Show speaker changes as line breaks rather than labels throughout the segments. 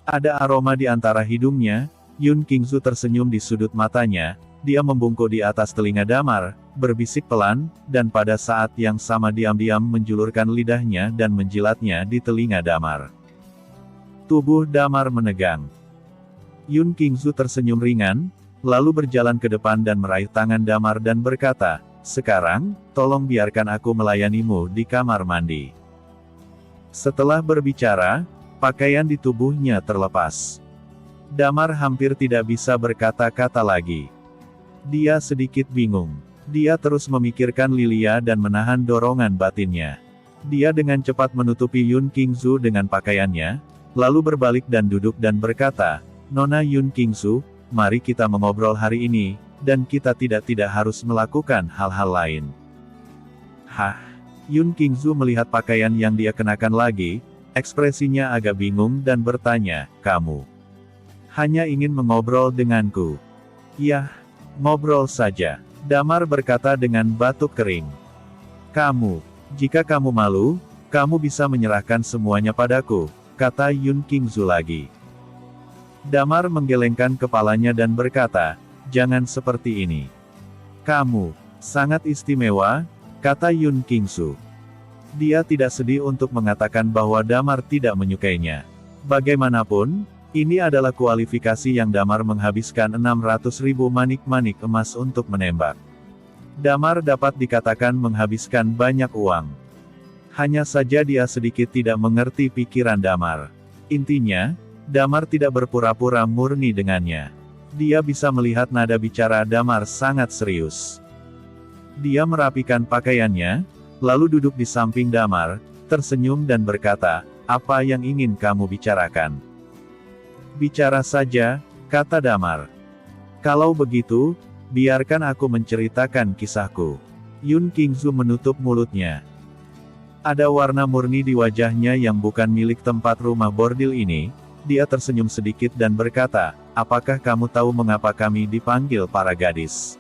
Ada aroma di antara hidungnya. Yun Qingzu tersenyum di sudut matanya, dia membungkuk di atas telinga Damar, berbisik pelan, dan pada saat yang sama diam-diam menjulurkan lidahnya dan menjilatnya di telinga Damar. Tubuh Damar menegang. Yun Qingzu tersenyum ringan, lalu berjalan ke depan dan meraih tangan Damar dan berkata, "Sekarang, tolong biarkan aku melayanimu di kamar mandi." Setelah berbicara, pakaian di tubuhnya terlepas. Damar hampir tidak bisa berkata-kata lagi. Dia sedikit bingung. Dia terus memikirkan Lilia dan menahan dorongan batinnya. Dia dengan cepat menutupi Yun Qingzu dengan pakaiannya, lalu berbalik dan duduk dan berkata, "Nona Yun Qingzu, mari kita mengobrol hari ini, dan kita tidak harus melakukan hal-hal lain." Hah? Yun Qingzu melihat pakaian yang dia kenakan lagi, ekspresinya agak bingung dan bertanya, "Kamu hanya ingin mengobrol denganku?" "Yah, ngobrol saja," Damar berkata dengan batuk kering. Jika kamu malu, kamu bisa menyerahkan semuanya padaku," kata Yun Qingzu lagi. Damar menggelengkan kepalanya dan berkata, "Jangan seperti ini. Kamu sangat istimewa," kata Yun Qingzu. Dia tidak sedih untuk mengatakan bahwa Damar tidak menyukainya. Bagaimanapun, ini adalah kualifikasi yang Damar menghabiskan 600.000 manik-manik emas untuk menembak. Damar dapat dikatakan menghabiskan banyak uang. Hanya saja dia sedikit tidak mengerti pikiran Damar. Intinya, Damar tidak berpura-pura murni dengannya. Dia bisa melihat nada bicara Damar sangat serius. Dia merapikan pakaiannya, lalu duduk di samping Damar, tersenyum dan berkata, "Apa yang ingin kamu bicarakan?" "Bicara saja," kata Damar. "Kalau begitu, biarkan aku menceritakan kisahku." Yun Qingzu menutup mulutnya. Ada warna murni di wajahnya yang bukan milik tempat rumah bordil ini. Dia tersenyum sedikit dan berkata, "Apakah kamu tahu mengapa kami dipanggil para gadis?"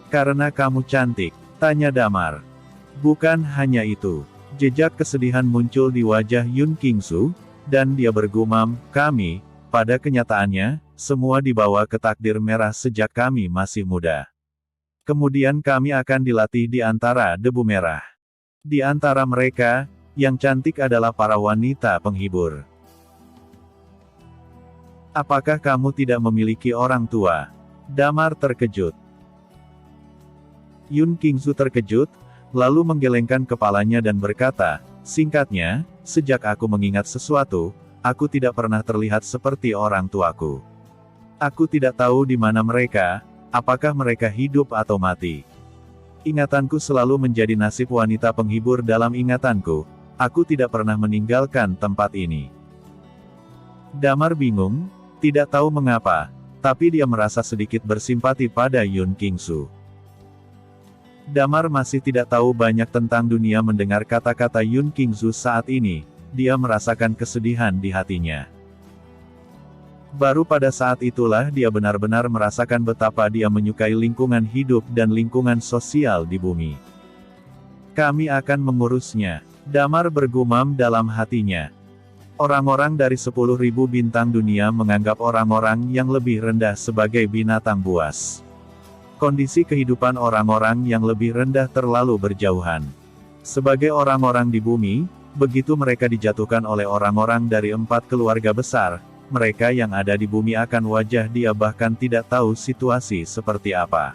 "Karena kamu cantik," tanya Damar. Bukan hanya itu. Jejak kesedihan muncul di wajah Yun Qingzu, dan dia bergumam, "Kami, pada kenyataannya, semua dibawa ke takdir merah sejak kami masih muda. Kemudian kami akan dilatih di antara debu merah. Di antara mereka, yang cantik adalah para wanita penghibur. Apakah kamu tidak memiliki orang tua?" Damar terkejut. Yun Qingzu terkejut, lalu menggelengkan kepalanya dan berkata, "Singkatnya, sejak aku mengingat sesuatu, aku tidak pernah terlihat seperti orang tuaku. Aku tidak tahu di mana mereka, apakah mereka hidup atau mati. Ingatanku selalu menjadi nasib wanita penghibur dalam ingatanku, aku tidak pernah meninggalkan tempat ini." Damar bingung, tidak tahu mengapa, tapi dia merasa sedikit bersimpati pada Yun Qingzu. Damar masih tidak tahu banyak tentang dunia mendengar kata-kata Yun Qingzu saat ini, dia merasakan kesedihan di hatinya. Baru pada saat itulah dia benar-benar merasakan betapa dia menyukai lingkungan hidup dan lingkungan sosial di bumi. "Kami akan mengurusnya," Damar bergumam dalam hatinya. Orang-orang dari 10.000 bintang dunia menganggap orang-orang yang lebih rendah sebagai binatang buas. Kondisi kehidupan orang-orang yang lebih rendah terlalu berjauhan. Sebagai orang-orang di bumi, begitu mereka dijatuhkan oleh orang-orang dari 4 keluarga besar, mereka yang ada di bumi akan wajah dia bahkan tidak tahu situasi seperti apa.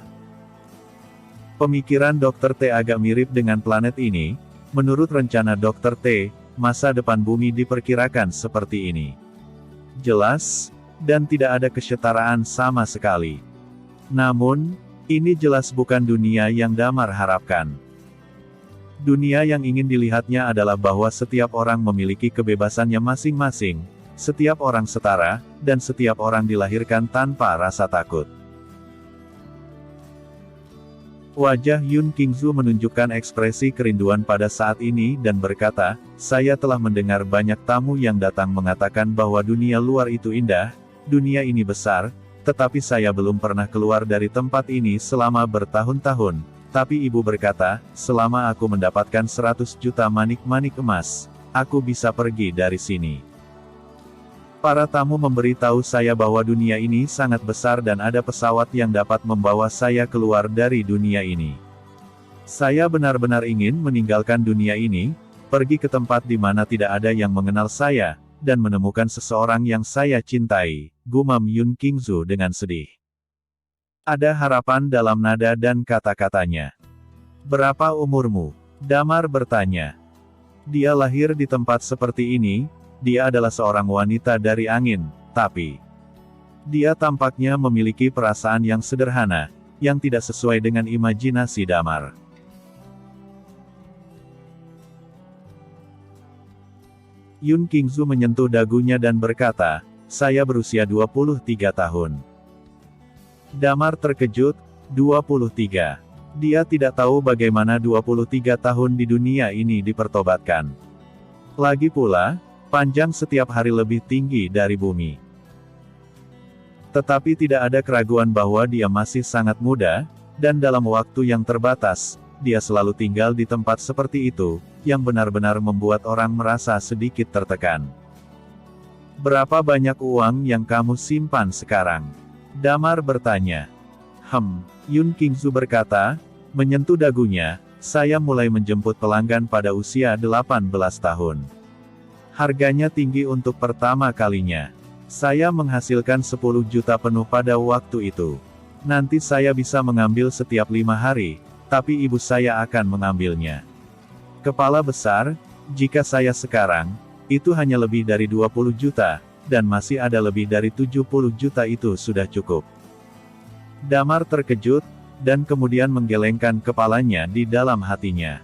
Pemikiran Dr. T agak mirip dengan planet ini. Menurut rencana Dr. T, masa depan bumi diperkirakan seperti ini. Jelas, dan tidak ada kesetaraan sama sekali. Namun, ini jelas bukan dunia yang Damar harapkan. Dunia yang ingin dilihatnya adalah bahwa setiap orang memiliki kebebasannya masing-masing, setiap orang setara, dan setiap orang dilahirkan tanpa rasa takut. Wajah Yun Qingzu menunjukkan ekspresi kerinduan pada saat ini dan berkata, "Saya telah mendengar banyak tamu yang datang mengatakan bahwa dunia luar itu indah, dunia ini besar, tetapi saya belum pernah keluar dari tempat ini selama bertahun-tahun. Tapi ibu berkata, selama aku mendapatkan 100 juta manik-manik emas, aku bisa pergi dari sini." Para tamu memberitahu saya bahwa dunia ini sangat besar dan ada pesawat yang dapat membawa saya keluar dari dunia ini. Saya benar-benar ingin meninggalkan dunia ini, pergi ke tempat di mana tidak ada yang mengenal saya, dan menemukan seseorang yang saya cintai, gumam Yun Qingzu dengan sedih. Ada harapan dalam nada dan kata-katanya. Berapa umurmu? Damar bertanya. Dia lahir di tempat seperti ini, dia adalah seorang wanita dari angin, tapi dia tampaknya memiliki perasaan yang sederhana, yang tidak sesuai dengan imajinasi Damar. Yun Qingzu menyentuh dagunya dan berkata, saya berusia 23 tahun. Damar terkejut, 23. Dia tidak tahu bagaimana 23 tahun di dunia ini dipertobatkan. Lagi pula, panjang setiap hari lebih tinggi dari bumi. Tetapi tidak ada keraguan bahwa dia masih sangat muda, dan dalam waktu yang terbatas, dia selalu tinggal di tempat seperti itu, yang benar-benar membuat orang merasa sedikit tertekan. Berapa banyak uang yang kamu simpan sekarang? Damar bertanya. Yun Qingzu berkata, menyentuh dagunya, saya mulai menjemput pelanggan pada usia 18 tahun. Harganya tinggi untuk pertama kalinya. Saya menghasilkan 10 juta penuh pada waktu itu. Nanti saya bisa mengambil setiap 5 hari, tapi ibu saya akan mengambilnya. Kepala besar, jika saya sekarang, itu hanya lebih dari 20 juta, dan masih ada lebih dari 70 juta itu sudah cukup. Damar terkejut, dan kemudian menggelengkan kepalanya di dalam hatinya.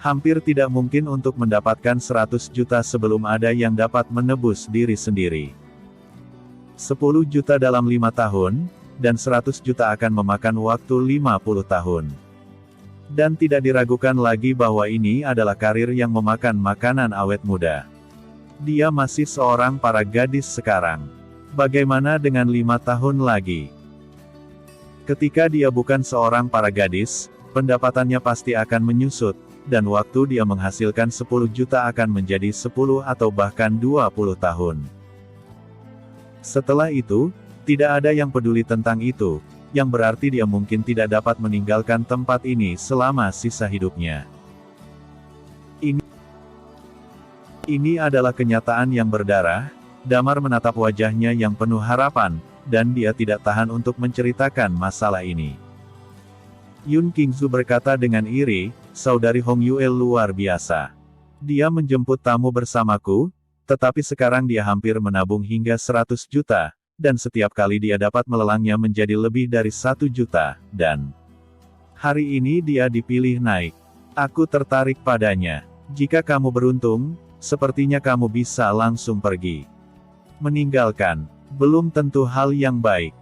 Hampir tidak mungkin untuk mendapatkan 100 juta sebelum ada yang dapat menebus diri sendiri. 10 juta dalam 5 tahun, dan 100 juta akan memakan waktu 50 tahun. Dan tidak diragukan lagi bahwa ini adalah karir yang memakan makanan awet muda. Dia masih seorang para gadis sekarang. Bagaimana dengan 5 tahun lagi? Ketika dia bukan seorang para gadis, pendapatannya pasti akan menyusut, dan waktu dia menghasilkan 10 juta akan menjadi 10 atau bahkan 20 tahun. Setelah itu, tidak ada yang peduli tentang itu, yang berarti dia mungkin tidak dapat meninggalkan tempat ini selama sisa hidupnya. Ini adalah kenyataan yang berdarah. Damar menatap wajahnya yang penuh harapan, dan dia tidak tahan untuk menceritakan masalah ini. Yun Qingzu berkata dengan iri, saudari Hong Yue luar biasa. Dia menjemput tamu bersamaku, tetapi sekarang dia hampir menabung hingga 100 juta, dan setiap kali dia dapat melelangnya menjadi lebih dari 1 juta, dan hari ini dia dipilih naik. Aku tertarik padanya. Jika kamu beruntung, sepertinya kamu bisa langsung pergi. Meninggalkan, belum tentu hal yang baik.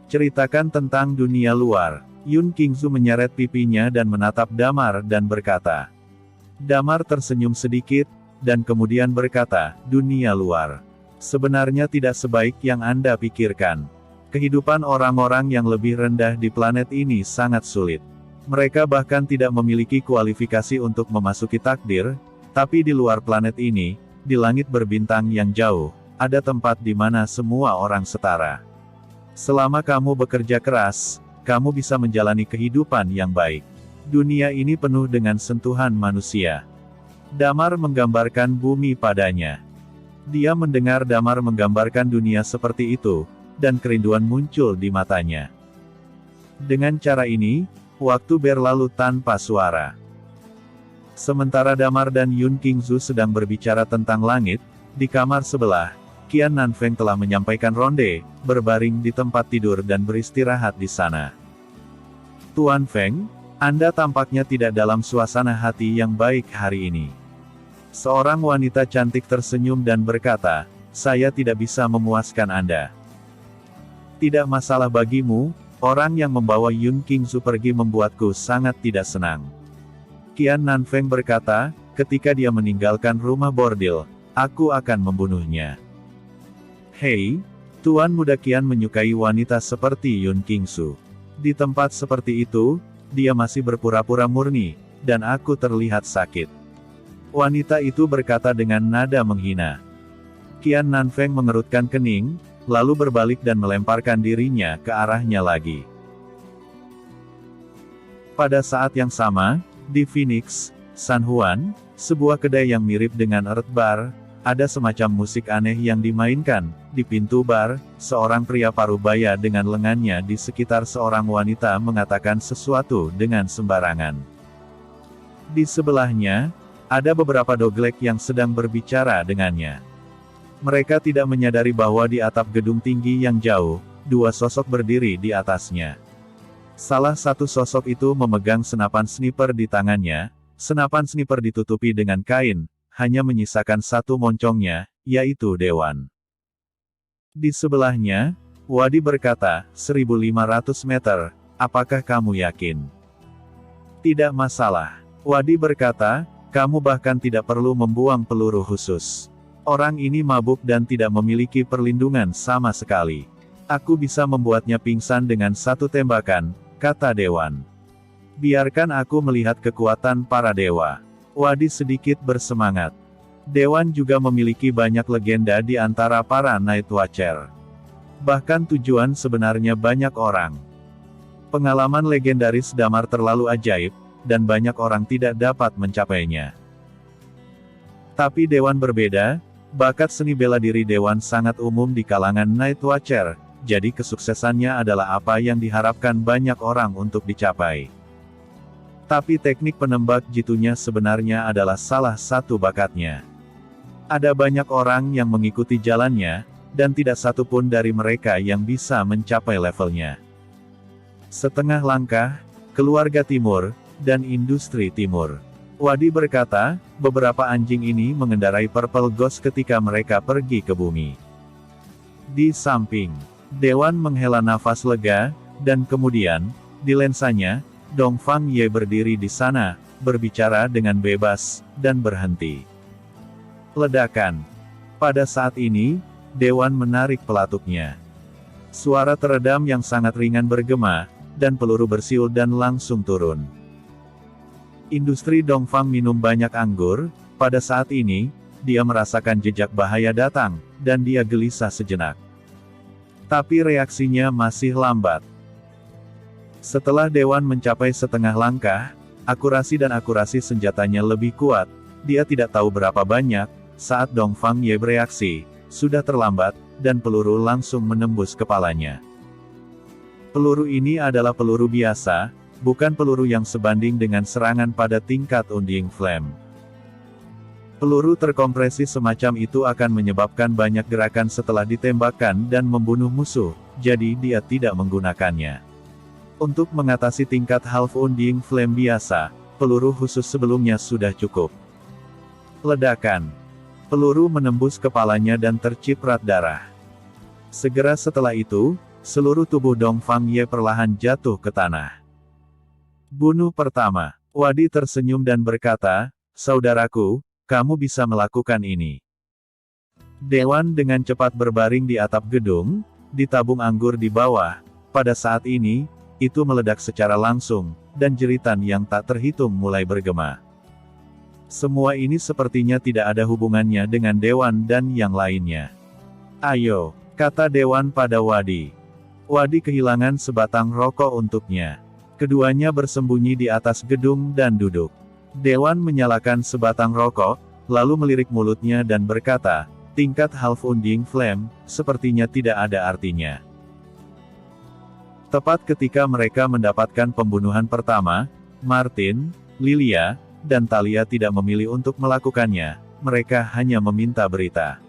Ceritakan tentang dunia luar. Yun Qingzu menyeret pipinya dan menatap Damar dan berkata. Damar tersenyum sedikit, dan kemudian berkata, dunia luar. Sebenarnya tidak sebaik yang Anda pikirkan. Kehidupan orang-orang yang lebih rendah di planet ini sangat sulit. Mereka bahkan tidak memiliki kualifikasi untuk memasuki takdir, tapi di luar planet ini, di langit berbintang yang jauh, ada tempat di mana semua orang setara. Selama kamu bekerja keras, kamu bisa menjalani kehidupan yang baik. Dunia ini penuh dengan sentuhan manusia. Damar menggambarkan bumi padanya. Dia mendengar Damar menggambarkan dunia seperti itu, dan kerinduan muncul di matanya. Dengan cara ini, waktu berlalu tanpa suara. Sementara Damar dan Yun Qingzu sedang berbicara tentang langit, di kamar sebelah, Qian Nanfeng telah menyampaikan ronde, berbaring di tempat tidur dan beristirahat di sana. Tuan Feng, Anda tampaknya tidak dalam suasana hati yang baik hari ini. Seorang wanita cantik tersenyum dan berkata, saya tidak bisa memuaskan Anda. Tidak masalah bagimu, orang yang membawa Yun Qingzu pergi membuatku sangat tidak senang. Qian Nanfeng berkata, ketika dia meninggalkan rumah bordil, aku akan membunuhnya. Hei, Tuan Muda Qian menyukai wanita seperti Yun Qingzu. Di tempat seperti itu, dia masih berpura-pura murni, dan aku terlihat sakit. Wanita itu berkata dengan nada menghina. Qian Nanfeng mengerutkan kening, lalu berbalik dan melemparkan dirinya ke arahnya lagi. Pada saat yang sama, di Phoenix, San Juan, sebuah kedai yang mirip dengan Earth Bar, ada semacam musik aneh yang dimainkan. Di pintu bar, seorang pria parubaya dengan lengannya di sekitar seorang wanita mengatakan sesuatu dengan sembarangan. Di sebelahnya, ada beberapa doglek yang sedang berbicara dengannya. Mereka tidak menyadari bahwa di atap gedung tinggi yang jauh, dua sosok berdiri di atasnya. Salah satu sosok itu memegang senapan sniper di tangannya. Senapan sniper ditutupi dengan kain, hanya menyisakan satu moncongnya, yaitu Dewan. Di sebelahnya, Wadi berkata, 1.500 meter, apakah kamu yakin? Tidak masalah. Wadi berkata, kamu bahkan tidak perlu membuang peluru khusus. Orang ini mabuk dan tidak memiliki perlindungan sama sekali. Aku bisa membuatnya pingsan dengan satu tembakan, kata Dewan. Biarkan aku melihat kekuatan para dewa. Wadi sedikit bersemangat. Dewan juga memiliki banyak legenda di antara para Night Watcher. Bahkan tujuan sebenarnya banyak orang. Pengalaman legendaris Damar terlalu ajaib, dan banyak orang tidak dapat mencapainya. Tapi Dewan berbeda, bakat seni bela diri Dewan sangat umum di kalangan Night Watcher, jadi kesuksesannya adalah apa yang diharapkan banyak orang untuk dicapai. Tapi teknik penembak jitunya sebenarnya adalah salah satu bakatnya. Ada banyak orang yang mengikuti jalannya, dan tidak satu pun dari mereka yang bisa mencapai levelnya. Setengah langkah, keluarga timur, dan industri timur. Wadi berkata, beberapa anjing ini mengendarai Purple Ghost ketika mereka pergi ke bumi. Di samping, Dewan menghela nafas lega, dan kemudian, di lensanya, Dongfang Ye berdiri di sana, berbicara dengan bebas, dan berhenti. Ledakan. Pada saat ini, Dewan menarik pelatuknya. Suara teredam yang sangat ringan bergema, dan peluru bersiul dan langsung turun. Industri Dongfang minum banyak anggur. Pada saat ini, dia merasakan jejak bahaya datang, dan dia gelisah sejenak. Tapi reaksinya masih lambat. Setelah Dewan mencapai setengah langkah, akurasi senjatanya lebih kuat. Dia tidak tahu berapa banyak. Saat Dongfang Ye bereaksi, sudah terlambat, dan peluru langsung menembus kepalanya. Peluru ini adalah peluru biasa, bukan peluru yang sebanding dengan serangan pada tingkat Undying Flame. Peluru terkompresi semacam itu akan menyebabkan banyak gerakan setelah ditembakkan dan membunuh musuh, jadi dia tidak menggunakannya. Untuk mengatasi tingkat Half Undying Flame biasa, peluru khusus sebelumnya sudah cukup. Ledakan. Peluru menembus kepalanya dan terciprat darah. Segera setelah itu, seluruh tubuh Dongfang Ye perlahan jatuh ke tanah. Bunuh pertama. Wadi tersenyum dan berkata, saudaraku, kamu bisa melakukan ini. Dewan dengan cepat berbaring di atap gedung, di tabung anggur di bawah. Pada saat ini, itu meledak secara langsung, dan jeritan yang tak terhitung mulai bergema. Semua ini sepertinya tidak ada hubungannya dengan Dewan dan yang lainnya. Ayo, kata Dewan pada Wadi. Wadi kehilangan sebatang rokok untuknya. Keduanya bersembunyi di atas gedung dan duduk. Dewan menyalakan sebatang rokok, lalu melirik mulutnya dan berkata, tingkat Half Undying Flame, sepertinya tidak ada artinya. Tepat ketika mereka mendapatkan pembunuhan pertama, Martin, Lilia, dan Talia tidak memilih untuk melakukannya, mereka hanya meminta berita.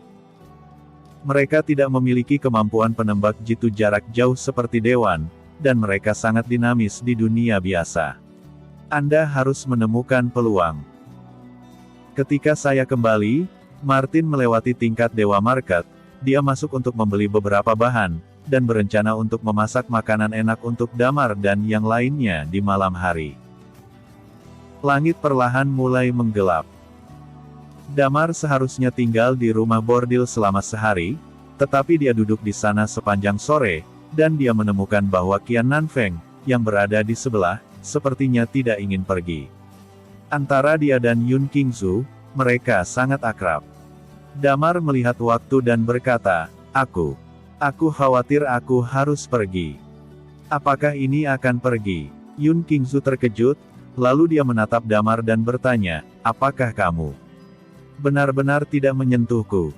Mereka tidak memiliki kemampuan penembak jitu jarak jauh seperti Dewan, dan mereka sangat dinamis di dunia biasa. Anda harus menemukan peluang. Ketika saya kembali, Martin melewati tingkat Dewa Market, dia masuk untuk membeli beberapa bahan, dan berencana untuk memasak makanan enak untuk Damar dan yang lainnya di malam hari. Langit perlahan mulai menggelap. Damar seharusnya tinggal di rumah bordil selama sehari, tetapi dia duduk di sana sepanjang sore, dan dia menemukan bahwa Qian Nanfeng, yang berada di sebelah, sepertinya tidak ingin pergi. Antara dia dan Yun Qingzu, mereka sangat akrab. Damar melihat waktu dan berkata, Aku khawatir aku harus pergi. Apakah ini akan pergi? Yun Qingzu terkejut, lalu dia menatap Damar dan bertanya, apakah kamu benar-benar tidak menyentuhku?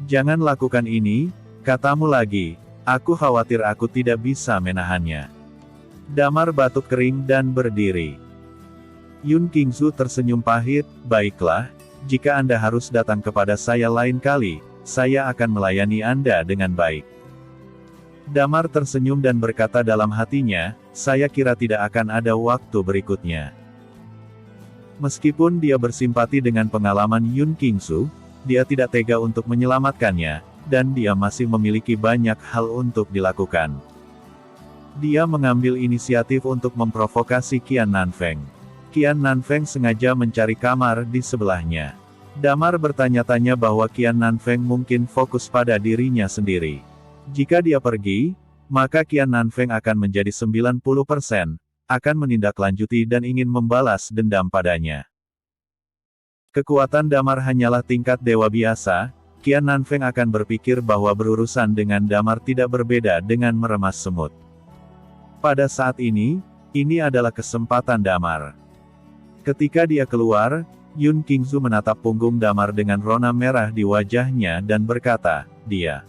Jangan lakukan ini, katamu lagi, aku khawatir aku tidak bisa menahannya. Damar batuk kering dan berdiri. Yun Qingzu tersenyum pahit, baiklah, jika Anda harus datang kepada saya lain kali, saya akan melayani Anda dengan baik. Damar tersenyum dan berkata dalam hatinya, saya kira tidak akan ada waktu berikutnya. Meskipun dia bersimpati dengan pengalaman Yun Qingzu, dia tidak tega untuk menyelamatkannya, dan dia masih memiliki banyak hal untuk dilakukan. Dia mengambil inisiatif untuk memprovokasi Qian Nanfeng. Qian Nanfeng sengaja mencari kamar di sebelahnya. Damar bertanya-tanya bahwa Qian Nanfeng mungkin fokus pada dirinya sendiri. Jika dia pergi, maka Qian Nanfeng akan menjadi 90%, akan menindaklanjuti dan ingin membalas dendam padanya. Kekuatan Damar hanyalah tingkat dewa biasa, Qian Nanfeng akan berpikir bahwa berurusan dengan Damar tidak berbeda dengan meremas semut. Pada saat ini adalah kesempatan Damar. Ketika dia keluar, Yun Qingzu menatap punggung Damar dengan rona merah di wajahnya dan berkata, dia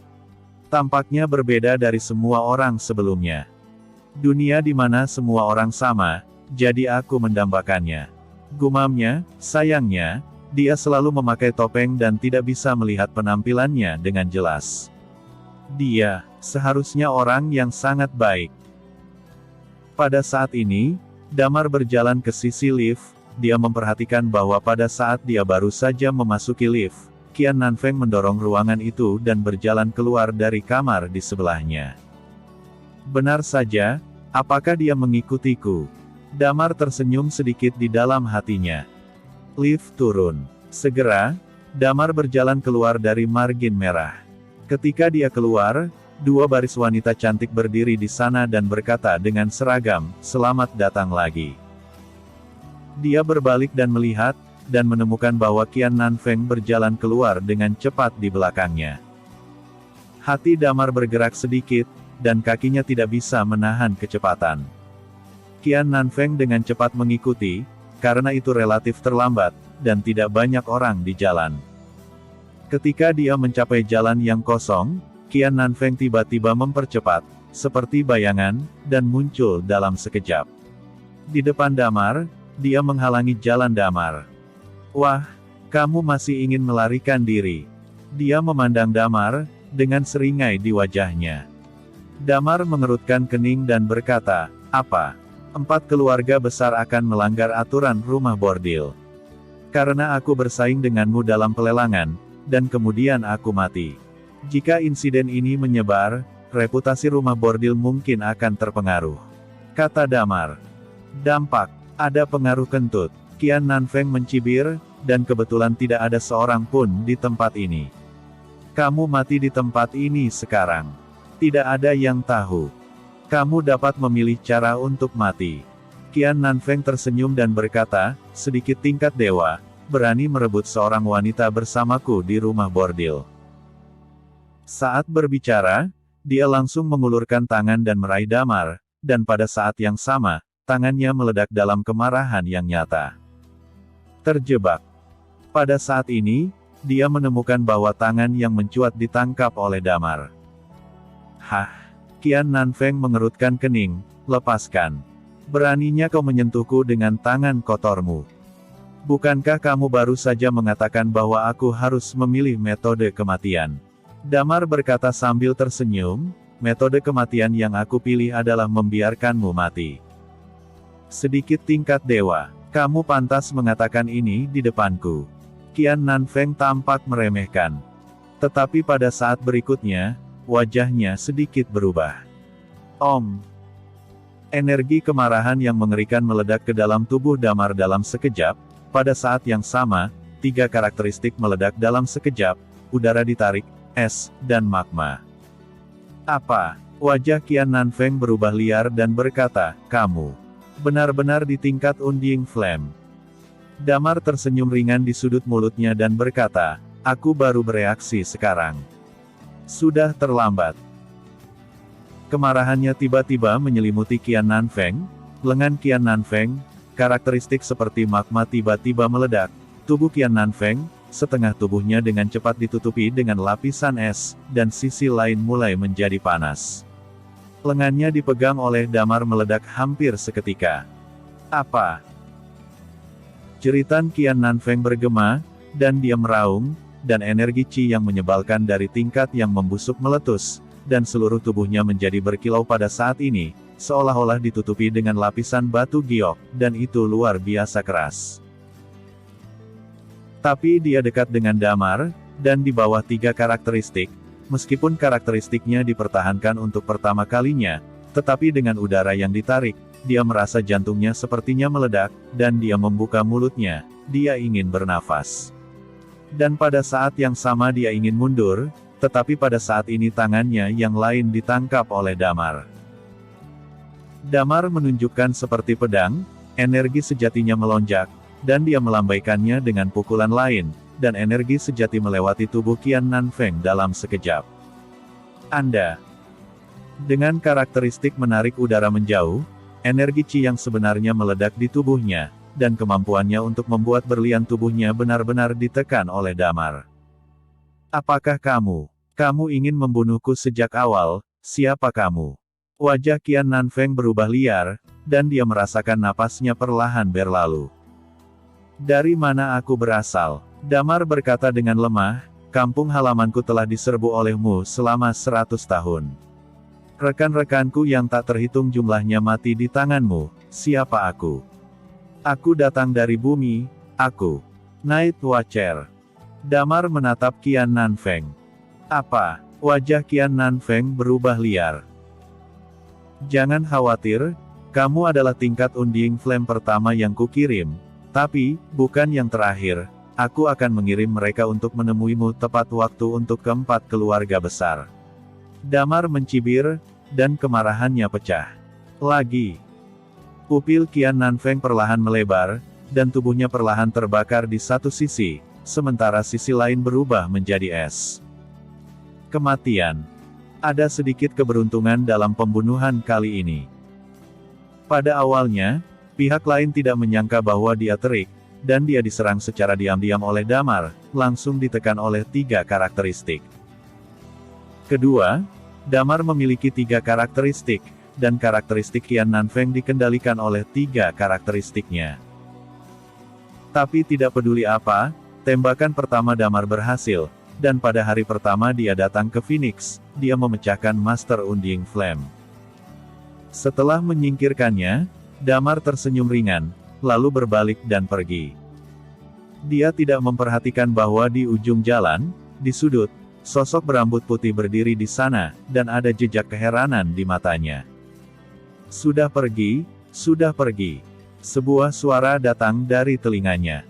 tampaknya berbeda dari semua orang sebelumnya. Dunia di mana semua orang sama, jadi aku mendambakannya. Gumamnya, sayangnya, dia selalu memakai topeng dan tidak bisa melihat penampilannya dengan jelas. Dia seharusnya orang yang sangat baik. Pada saat ini, Damar berjalan ke sisi lift, dia memperhatikan bahwa pada saat dia baru saja memasuki lift, Qian Nanfeng mendorong ruangan itu dan berjalan keluar dari kamar di sebelahnya. Benar saja, apakah dia mengikutiku? Damar tersenyum sedikit di dalam hatinya. Lift turun. Segera, Damar berjalan keluar dari margin merah. Ketika dia keluar, dua baris wanita cantik berdiri di sana dan berkata dengan seragam, "Selamat datang lagi." Dia berbalik dan melihat, dan menemukan bahwa Qian Nanfeng berjalan keluar dengan cepat di belakangnya. Hati Damar bergerak sedikit, dan kakinya tidak bisa menahan kecepatan. Qian Nanfeng dengan cepat mengikuti, karena itu relatif terlambat, dan tidak banyak orang di jalan. Ketika dia mencapai jalan yang kosong, Qian Nanfeng tiba-tiba mempercepat, seperti bayangan, dan muncul dalam sekejap. Di depan Damar, dia menghalangi jalan Damar. Wah, kamu masih ingin melarikan diri. Dia memandang Damar, dengan seringai di wajahnya. Damar mengerutkan kening dan berkata, apa? 4 keluarga besar akan melanggar aturan rumah bordil. Karena aku bersaing denganmu dalam pelelangan, dan kemudian aku mati. Jika insiden ini menyebar, reputasi rumah bordil mungkin akan terpengaruh. Kata Damar. Dampak, ada pengaruh kentut. Qian Nanfeng mencibir, dan kebetulan tidak ada seorang pun di tempat ini. Kamu mati di tempat ini sekarang. Tidak ada yang tahu. Kamu dapat memilih cara untuk mati. Qian Nanfeng tersenyum dan berkata, sedikit tingkat dewa, berani merebut seorang wanita bersamaku di rumah bordil. Saat berbicara, dia langsung mengulurkan tangan dan meraih Damar, dan pada saat yang sama, tangannya meledak dalam kemarahan yang nyata. Terjebak. Pada saat ini, dia menemukan bahwa tangan yang mencuat ditangkap oleh Damar. Hah? Qian Nanfeng mengerutkan kening, lepaskan. Beraninya kau menyentuhku dengan tangan kotormu. Bukankah kamu baru saja mengatakan bahwa aku harus memilih metode kematian? Damar berkata sambil tersenyum, metode kematian yang aku pilih adalah membiarkanmu mati. Sedikit tingkat dewa. Kamu pantas mengatakan ini di depanku. Qian Nanfeng tampak meremehkan. Tetapi pada saat berikutnya, wajahnya sedikit berubah. Om. Energi kemarahan yang mengerikan meledak ke dalam tubuh Damar dalam sekejap. Pada saat yang sama, 3 karakteristik meledak dalam sekejap, udara ditarik, es, dan magma. Apa? Wajah Qian Nanfeng berubah liar dan berkata, kamu benar-benar di tingkat Undying Flame. Damar tersenyum ringan di sudut mulutnya dan berkata, Aku baru bereaksi sekarang. Sudah terlambat. Kemarahannya tiba-tiba menyelimuti Qian Nanfeng. Lengan Qian Nanfeng, karakteristik seperti magma tiba-tiba meledak. Tubuh Qian Nanfeng, setengah tubuhnya dengan cepat ditutupi dengan lapisan es, dan sisi lain mulai menjadi panas. Lengannya dipegang oleh Damar meledak hampir seketika. Apa? Jeritan Qian Nanfeng bergema, dan dia meraung, dan energi Qi yang menyebalkan dari tingkat yang membusuk meletus, dan seluruh tubuhnya menjadi berkilau pada saat ini, seolah-olah ditutupi dengan lapisan batu giok, dan itu luar biasa keras. Tapi dia dekat dengan Damar, dan di bawah 3 karakteristik, meskipun karakteristiknya dipertahankan untuk pertama kalinya, tetapi dengan udara yang ditarik, dia merasa jantungnya sepertinya meledak, dan dia membuka mulutnya, dia ingin bernafas. Dan pada saat yang sama dia ingin mundur, tetapi pada saat ini tangannya yang lain ditangkap oleh Damar. Damar menunjukkan seperti pedang, energi sejatinya melonjak, dan dia melambaikannya dengan pukulan lain, dan energi sejati melewati tubuh Qian Nanfeng dalam sekejap. Anda. Dengan karakteristik menarik udara menjauh, energi Qi yang sebenarnya meledak di tubuhnya, dan kemampuannya untuk membuat berlian tubuhnya benar-benar ditekan oleh Damar. Apakah kamu? Kamu ingin membunuhku sejak awal, siapa kamu? Wajah Qian Nanfeng berubah liar, dan dia merasakan napasnya perlahan berlalu. Dari mana aku berasal? Damar berkata dengan lemah, kampung halamanku telah diserbu olehmu selama 100 tahun. Rekan-rekanku yang tak terhitung jumlahnya mati di tanganmu, siapa aku? Aku datang dari bumi, aku. Night Watcher. Damar menatap Qian Nanfeng. Apa? Wajah Qian Nanfeng berubah liar. Jangan khawatir, kamu adalah tingkat Undying Flame pertama yang kukirim, tapi, bukan yang terakhir, aku akan mengirim mereka untuk menemuimu tepat waktu untuk keempat keluarga besar. Damar mencibir, dan kemarahannya pecah. Lagi. Pupil Qian Nanfeng perlahan melebar, dan tubuhnya perlahan terbakar di satu sisi, sementara sisi lain berubah menjadi es. Kematian. Ada sedikit keberuntungan dalam pembunuhan kali ini. Pada awalnya, pihak lain tidak menyangka bahwa dia terik, dan dia diserang secara diam-diam oleh Damar, langsung ditekan oleh 3 karakteristik. Kedua, Damar memiliki 3 karakteristik, dan karakteristik Qian Nanfeng dikendalikan oleh 3 karakteristiknya. Tapi tidak peduli apa, tembakan pertama Damar berhasil, dan pada hari pertama dia datang ke Phoenix, dia memecahkan Master Undying Flame. Setelah menyingkirkannya, Damar tersenyum ringan, lalu berbalik dan pergi. Dia tidak memperhatikan bahwa di ujung jalan, di sudut, sosok berambut putih berdiri di sana, dan ada jejak keheranan di matanya. Sudah pergi, sudah pergi. Sebuah suara datang dari telinganya.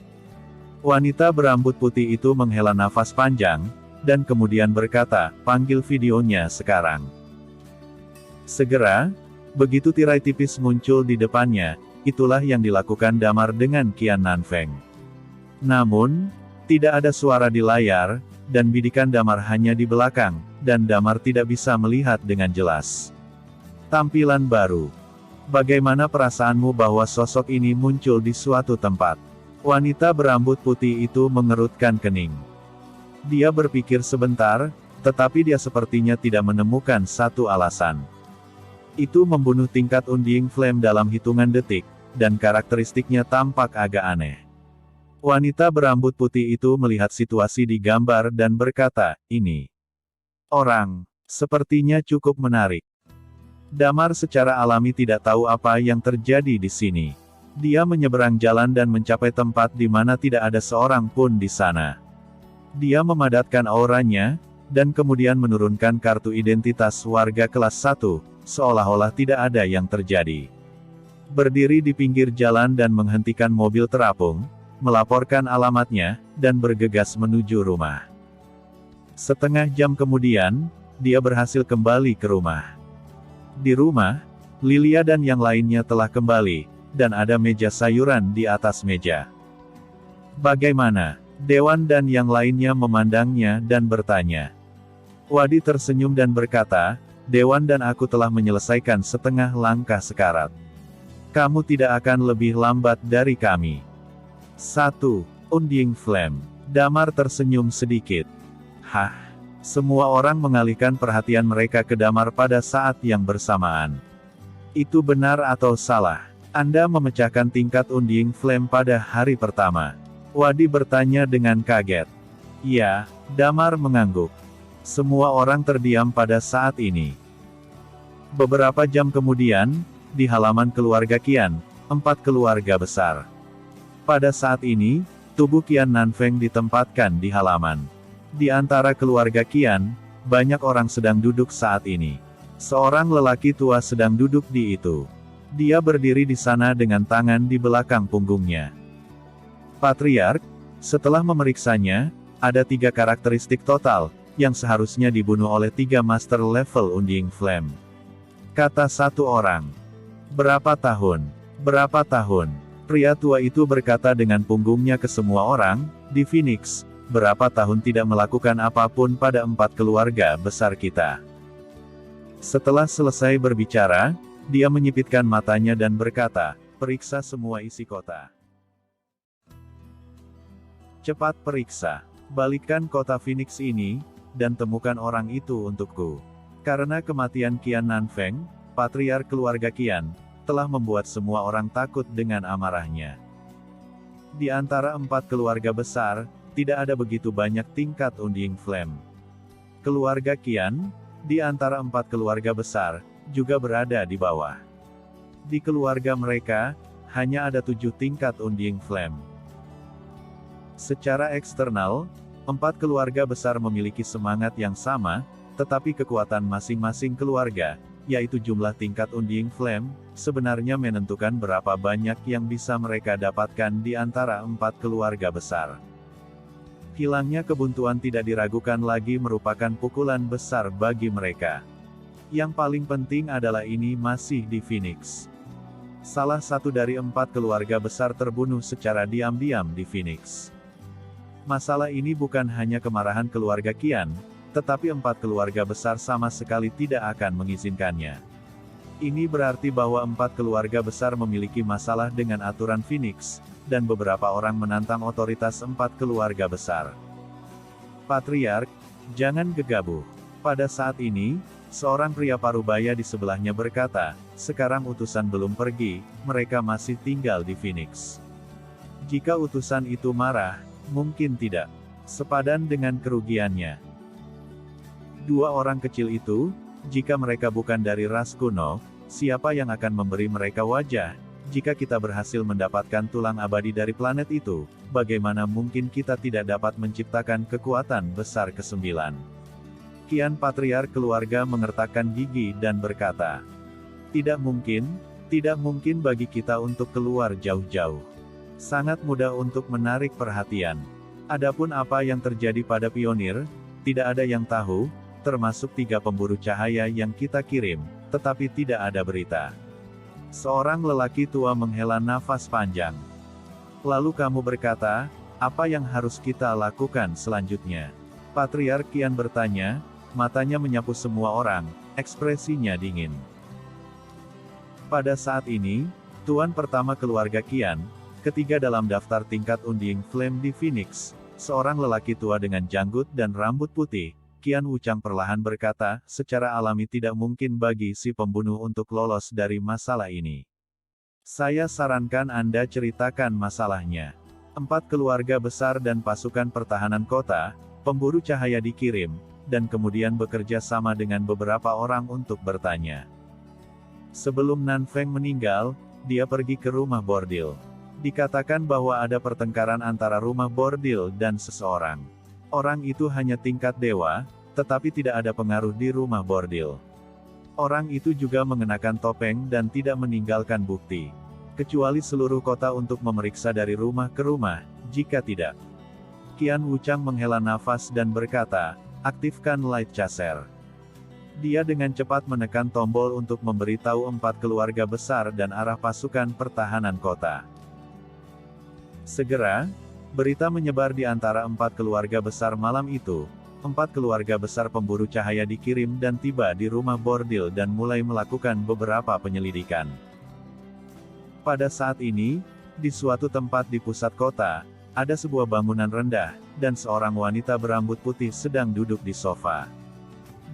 Wanita berambut putih itu menghela nafas panjang, dan kemudian berkata, panggil videonya sekarang. Segera, begitu tirai tipis muncul di depannya, itulah yang dilakukan Damar dengan Qian Nanfeng. Namun, tidak ada suara di layar, dan bidikan Damar hanya di belakang, dan Damar tidak bisa melihat dengan jelas. Tampilan baru. Bagaimana perasaanmu bahwa sosok ini muncul di suatu tempat? Wanita berambut putih itu mengerutkan kening. Dia berpikir sebentar, tetapi dia sepertinya tidak menemukan satu alasan. Itu membunuh tingkat Undying Flame dalam hitungan detik, dan karakteristiknya tampak agak aneh. Wanita berambut putih itu melihat situasi di gambar dan berkata, ini orang, sepertinya cukup menarik. Damar secara alami tidak tahu apa yang terjadi di sini. Dia menyeberang jalan dan mencapai tempat di mana tidak ada seorang pun di sana. Dia memadatkan auranya, dan kemudian menurunkan kartu identitas warga kelas 1, seolah-olah tidak ada yang terjadi. Berdiri di pinggir jalan dan menghentikan mobil terapung, melaporkan alamatnya, dan bergegas menuju rumah. Setengah jam kemudian, dia berhasil kembali ke rumah. Di rumah, Lilia dan yang lainnya telah kembali, dan ada meja sayuran di atas meja. Bagaimana? Dewan dan yang lainnya memandangnya dan bertanya. Wadi tersenyum dan berkata, Dewan dan aku telah menyelesaikan setengah langkah sekarat. Kamu tidak akan lebih lambat dari kami. 1. Undying Flame. Damar tersenyum sedikit. Hah? Semua orang mengalihkan perhatian mereka ke Damar pada saat yang bersamaan. Itu benar atau salah? Anda memecahkan tingkat Undying Flame pada hari pertama. Wadi bertanya dengan kaget. Ya, Damar mengangguk. Semua orang terdiam pada saat ini. Beberapa jam kemudian, di halaman keluarga Qian, 4 keluarga besar. Pada saat ini, tubuh Qian Nanfeng ditempatkan di halaman. Di antara keluarga Qian, banyak orang sedang duduk saat ini. Seorang lelaki tua sedang duduk di itu. Dia berdiri di sana dengan tangan di belakang punggungnya. Patriark, setelah memeriksanya, ada 3 karakteristik total, yang seharusnya dibunuh oleh 3 master level Undying Flame. Kata satu orang. Berapa tahun? Berapa tahun? Pria tua itu berkata dengan punggungnya ke semua orang, di Phoenix, berapa tahun tidak melakukan apapun pada 4 keluarga besar kita. Setelah selesai berbicara, dia menyipitkan matanya dan berkata, periksa semua isi kota. Cepat periksa. Balikkan kota Phoenix ini, dan temukan orang itu untukku. Karena kematian Qian Nanfeng, patriark keluarga Qian, telah membuat semua orang takut dengan amarahnya. Di antara 4 keluarga besar, tidak ada begitu banyak tingkat Undying Flame. Keluarga Qian, di antara 4 keluarga besar, juga berada di bawah. Di keluarga mereka, hanya ada 7 tingkat Undying Flame. Secara eksternal, 4 keluarga besar memiliki semangat yang sama, tetapi kekuatan masing-masing keluarga, yaitu jumlah tingkat Undying Flame, sebenarnya menentukan berapa banyak yang bisa mereka dapatkan di antara 4 keluarga besar. Hilangnya kebuntuan tidak diragukan lagi merupakan pukulan besar bagi mereka. Yang paling penting adalah ini masih di Phoenix. Salah satu dari 4 keluarga besar terbunuh secara diam-diam di Phoenix. Masalah ini bukan hanya kemarahan keluarga Qian, tetapi 4 keluarga besar sama sekali tidak akan mengizinkannya. Ini berarti bahwa 4 keluarga besar memiliki masalah dengan aturan Phoenix, dan beberapa orang menantang otoritas 4 keluarga besar. Patriark, jangan gegabah. Pada saat ini, seorang pria parubaya di sebelahnya berkata, sekarang utusan belum pergi, mereka masih tinggal di Phoenix. Jika utusan itu marah, mungkin tidak sepadan dengan kerugiannya. 2 orang kecil itu, jika mereka bukan dari ras kuno, siapa yang akan memberi mereka wajah? Jika kita berhasil mendapatkan tulang abadi dari planet itu, bagaimana mungkin kita tidak dapat menciptakan kekuatan besar ke-9? Qian patriark keluarga mengertakkan gigi dan berkata, tidak mungkin bagi kita untuk keluar jauh-jauh. Sangat mudah untuk menarik perhatian. Adapun apa yang terjadi pada pionir, tidak ada yang tahu, termasuk 3 pemburu cahaya yang kita kirim, tetapi tidak ada berita. Seorang lelaki tua menghela nafas panjang. Lalu kamu berkata, apa yang harus kita lakukan selanjutnya? Patriark Qian bertanya, matanya menyapu semua orang, ekspresinya dingin. Pada saat ini, tuan pertama keluarga Qian, ketiga dalam daftar tingkat Undying Flame di Phoenix, seorang lelaki tua dengan janggut dan rambut putih, Qian Wuchang perlahan berkata, secara alami tidak mungkin bagi si pembunuh untuk lolos dari masalah ini. Saya sarankan Anda ceritakan masalahnya. 4 keluarga besar dan pasukan pertahanan kota, pemburu cahaya dikirim, dan kemudian bekerja sama dengan beberapa orang untuk bertanya. Sebelum Nanfeng meninggal, dia pergi ke rumah bordil. Dikatakan bahwa ada pertengkaran antara rumah bordil dan seseorang. Orang itu hanya tingkat dewa, tetapi tidak ada pengaruh di rumah bordil. Orang itu juga mengenakan topeng dan tidak meninggalkan bukti. Kecuali seluruh kota untuk memeriksa dari rumah ke rumah, jika tidak. Qian Wuchang menghela nafas dan berkata, aktifkan Light Chaser. Dia dengan cepat menekan tombol untuk memberitahu 4 keluarga besar dan arah pasukan pertahanan kota. Segera, Berita menyebar di antara 4 keluarga besar malam itu. 4 keluarga besar pemburu cahaya dikirim dan tiba di rumah bordil dan mulai melakukan beberapa penyelidikan. Pada saat ini, di suatu tempat di pusat kota, ada sebuah bangunan rendah, dan seorang wanita berambut putih sedang duduk di sofa.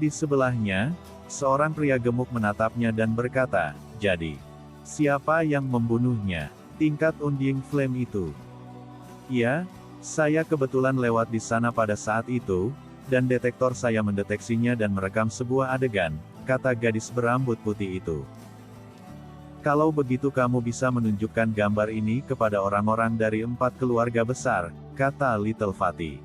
Di sebelahnya, seorang pria gemuk menatapnya dan berkata, "Jadi, siapa yang membunuhnya? Tingkat Undying Flame itu?" "Ya, saya kebetulan lewat di sana pada saat itu, dan detektor saya mendeteksinya dan merekam sebuah adegan," kata gadis berambut putih itu. "Kalau begitu kamu bisa menunjukkan gambar ini kepada orang-orang dari 4 keluarga besar," kata Little Fatty.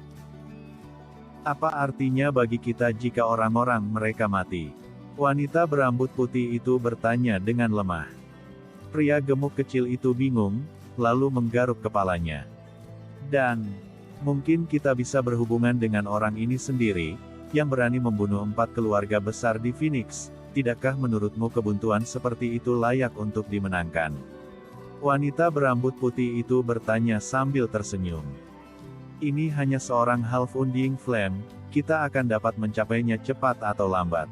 "Apa artinya bagi kita jika orang-orang mereka mati?" Wanita berambut putih itu bertanya dengan lemah. Pria gemuk kecil itu bingung, lalu menggaruk kepalanya. "Dan, mungkin kita bisa berhubungan dengan orang ini sendiri, yang berani membunuh 4 keluarga besar di Phoenix. Tidakkah menurutmu kebuntuan seperti itu layak untuk dimenangkan?" Wanita berambut putih itu bertanya sambil tersenyum. "Ini hanya seorang half Undying Flame, kita akan dapat mencapainya cepat atau lambat."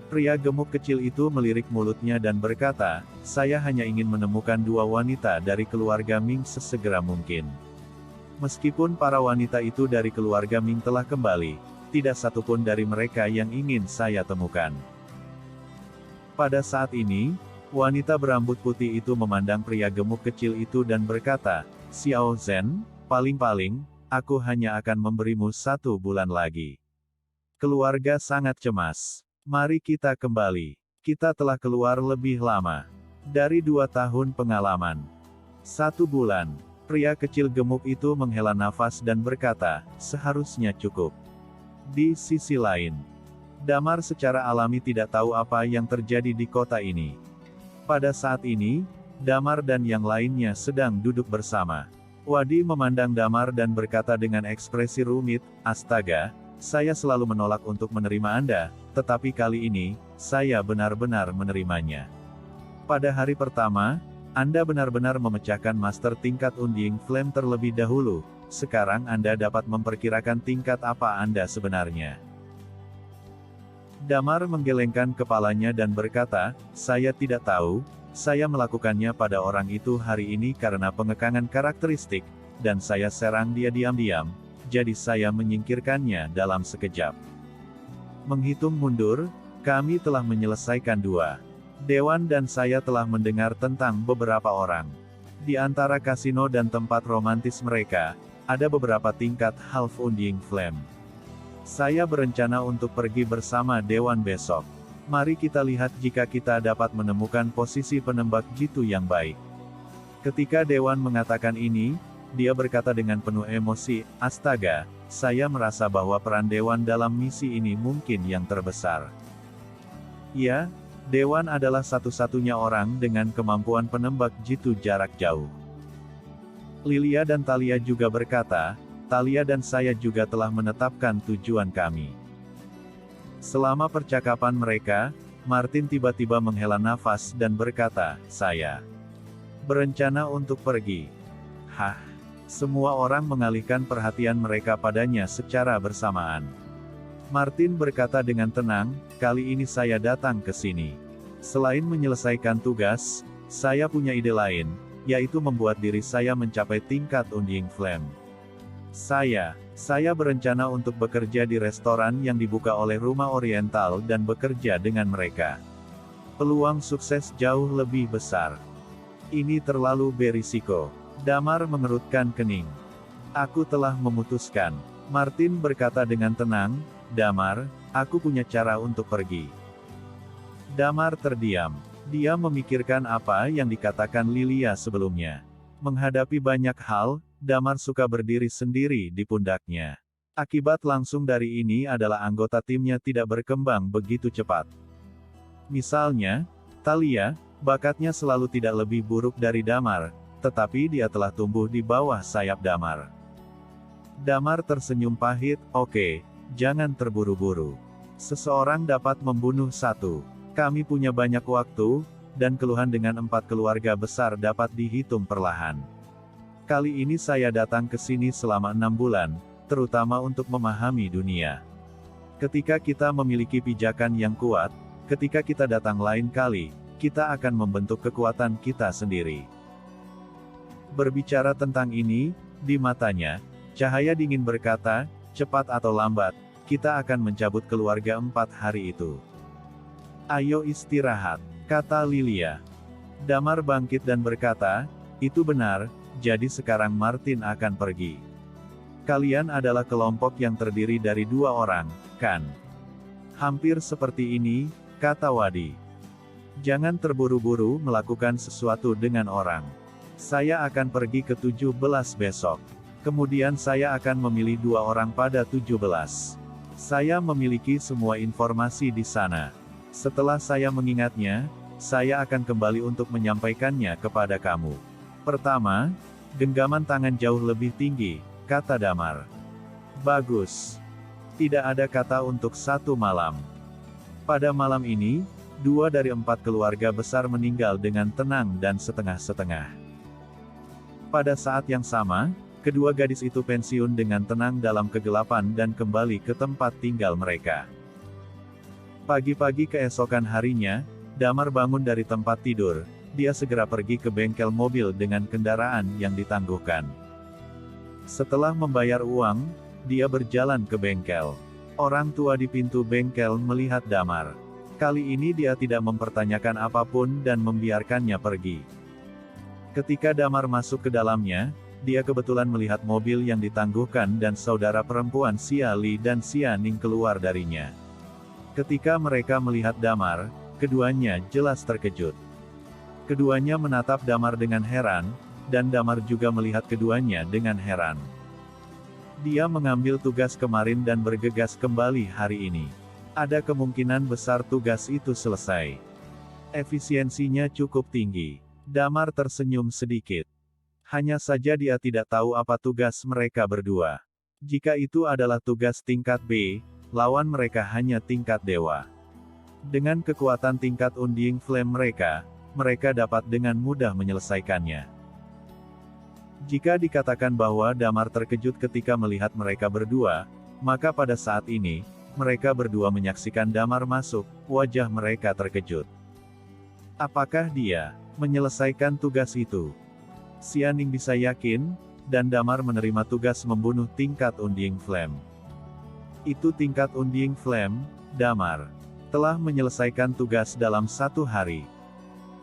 Pria gemuk kecil itu melirik mulutnya dan berkata, "Saya hanya ingin menemukan 2 wanita dari keluarga Ming sesegera mungkin. Meskipun para wanita itu dari keluarga Ming telah kembali, tidak satupun dari mereka yang ingin saya temukan." Pada saat ini, wanita berambut putih itu memandang pria gemuk kecil itu dan berkata, "Xiao Zhen, paling-paling, aku hanya akan memberimu 1 bulan lagi." Keluarga sangat cemas. "Mari kita kembali. Kita telah keluar lebih lama. Dari 2 tahun pengalaman. 1 bulan. Pria kecil gemuk itu menghela nafas dan berkata, "Seharusnya cukup." Di sisi lain, Damar secara alami tidak tahu apa yang terjadi di kota ini. Pada saat ini, Damar dan yang lainnya sedang duduk bersama. Wadi memandang Damar dan berkata dengan ekspresi rumit, "Astaga, saya selalu menolak untuk menerima Anda, tetapi kali ini, saya benar-benar menerimanya. Pada hari pertama, Anda benar-benar memecahkan master tingkat Undying Flame terlebih dahulu, sekarang Anda dapat memperkirakan tingkat apa Anda sebenarnya." Damar menggelengkan kepalanya dan berkata, "Saya tidak tahu, saya melakukannya pada orang itu hari ini karena pengekangan karakteristik, dan saya serang dia diam-diam, jadi saya menyingkirkannya dalam sekejap. Menghitung mundur, kami telah menyelesaikan 2. Dewan dan saya telah mendengar tentang beberapa orang. Di antara kasino dan tempat romantis mereka, ada beberapa tingkat half Undying Flame. Saya berencana untuk pergi bersama Dewan besok. Mari kita lihat jika kita dapat menemukan posisi penembak jitu yang baik." Ketika Dewan mengatakan ini, dia berkata dengan penuh emosi, "Astaga, saya merasa bahwa peran Dewan dalam misi ini mungkin yang terbesar. Ya, Dewan adalah satu-satunya orang dengan kemampuan penembak jitu jarak jauh." Lilia dan Talia juga berkata, "Talia dan saya juga telah menetapkan tujuan kami." Selama percakapan mereka, Martin tiba-tiba menghela nafas dan berkata, "Saya berencana untuk pergi." Hah? Semua orang mengalihkan perhatian mereka padanya secara bersamaan. Martin berkata dengan tenang, "Kali ini saya datang ke sini. Selain menyelesaikan tugas, saya punya ide lain, yaitu membuat diri saya mencapai tingkat Undying Flame. Saya berencana untuk bekerja di restoran yang dibuka oleh Rumah Oriental dan bekerja dengan mereka. Peluang sukses jauh lebih besar. Ini terlalu berisiko." Damar mengerutkan kening. "Aku telah memutuskan." Martin berkata dengan tenang, "Damar, aku punya cara untuk pergi." Damar terdiam. Dia memikirkan apa yang dikatakan Lilia sebelumnya. Menghadapi banyak hal, Damar suka berdiri sendiri di pundaknya. Akibat langsung dari ini adalah anggota timnya tidak berkembang begitu cepat. Misalnya, Talia, bakatnya selalu tidak lebih buruk dari Damar, tetapi dia telah tumbuh di bawah sayap Damar. Damar tersenyum pahit, "Oke, jangan terburu-buru. Seseorang dapat membunuh 1. Kami punya banyak waktu, dan keluhan dengan 4 keluarga besar dapat dihitung perlahan. Kali ini saya datang ke sini selama 6 bulan, terutama untuk memahami dunia. Ketika kita memiliki pijakan yang kuat, ketika kita datang lain kali, kita akan membentuk kekuatan kita sendiri. Berbicara tentang ini, di matanya, cahaya dingin berkata, cepat atau lambat, kita akan mencabut keluarga 4 hari itu. Ayo istirahat, kata Lilia. Damar bangkit dan berkata, itu benar, jadi sekarang Martin akan pergi. Kalian adalah kelompok yang terdiri dari 2 orang, kan? Hampir seperti ini, kata Wadi. Jangan terburu-buru melakukan sesuatu dengan orang. Saya akan pergi ke 17 besok. Kemudian saya akan memilih 2 orang pada 17. Saya memiliki semua informasi di sana. Setelah saya mengingatnya, saya akan kembali untuk menyampaikannya kepada kamu. Pertama, genggaman tangan jauh lebih tinggi, kata Damar. Bagus. Tidak ada kata untuk 1 malam. Pada malam ini, 2 dari 4 keluarga besar meninggal dengan tenang dan setengah-setengah. Pada saat yang sama, kedua gadis itu pensiun dengan tenang dalam kegelapan dan kembali ke tempat tinggal mereka. Pagi-pagi keesokan harinya, Damar bangun dari tempat tidur, dia segera pergi ke bengkel mobil dengan kendaraan yang ditangguhkan. Setelah membayar uang, dia berjalan ke bengkel. Orang tua di pintu bengkel melihat Damar. Kali ini dia tidak mempertanyakan apapun dan membiarkannya pergi. Ketika Damar masuk ke dalamnya, dia kebetulan melihat mobil yang ditangguhkan dan saudara perempuan Xia Li dan Xia Ning keluar darinya. Ketika mereka melihat Damar, keduanya jelas terkejut. Keduanya menatap Damar dengan heran, dan Damar juga melihat keduanya dengan heran. Dia mengambil tugas kemarin dan bergegas kembali hari ini. Ada kemungkinan besar tugas itu selesai. Efisiensinya cukup tinggi. Damar tersenyum sedikit. Hanya saja dia tidak tahu apa tugas mereka berdua. Jika itu adalah tugas tingkat B, lawan mereka hanya tingkat dewa. Dengan kekuatan tingkat Undying Flame mereka dapat dengan mudah menyelesaikannya. Jika dikatakan bahwa Damar terkejut ketika melihat mereka berdua, maka pada saat ini, mereka berdua menyaksikan Damar masuk, wajah mereka terkejut. Apakah dia menyelesaikan tugas itu? Xia Ning bisa yakin, dan Damar menerima tugas membunuh tingkat Undying Flame. Itu tingkat Undying Flame, Damar telah menyelesaikan tugas dalam 1 hari.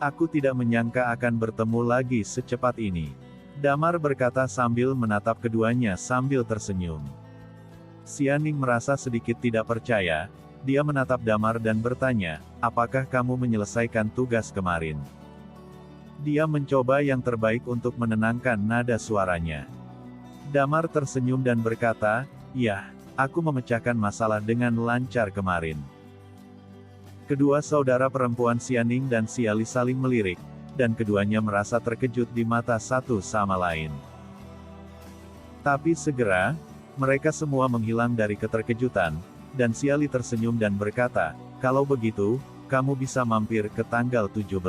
Aku tidak menyangka akan bertemu lagi secepat ini. Damar berkata sambil menatap keduanya sambil tersenyum. Xia Ning merasa sedikit tidak percaya, dia menatap Damar dan bertanya, apakah kamu menyelesaikan tugas kemarin? Dia mencoba yang terbaik untuk menenangkan nada suaranya. Damar tersenyum dan berkata, ya, aku memecahkan masalah dengan lancar kemarin. Kedua saudara perempuan Xia Ning dan Xia Li saling melirik, dan keduanya merasa terkejut di mata satu sama lain. Tapi segera, mereka semua menghilang dari keterkejutan, dan Xia Li tersenyum dan berkata, kalau begitu, kamu bisa mampir ke tanggal 17.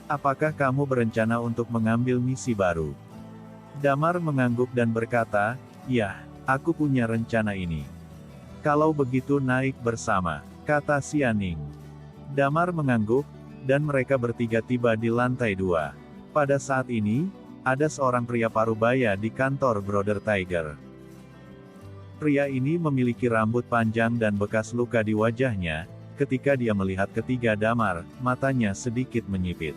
Apakah kamu berencana untuk mengambil misi baru? Damar mengangguk dan berkata, ya, aku punya rencana ini. Kalau begitu naik bersama, kata Xia Ning. Damar mengangguk, dan mereka bertiga tiba di lantai 2. Pada saat ini, ada seorang pria parubaya di kantor Brother Tiger. Pria ini memiliki rambut panjang dan bekas luka di wajahnya. Ketika dia melihat ketiga Damar, matanya sedikit menyipit.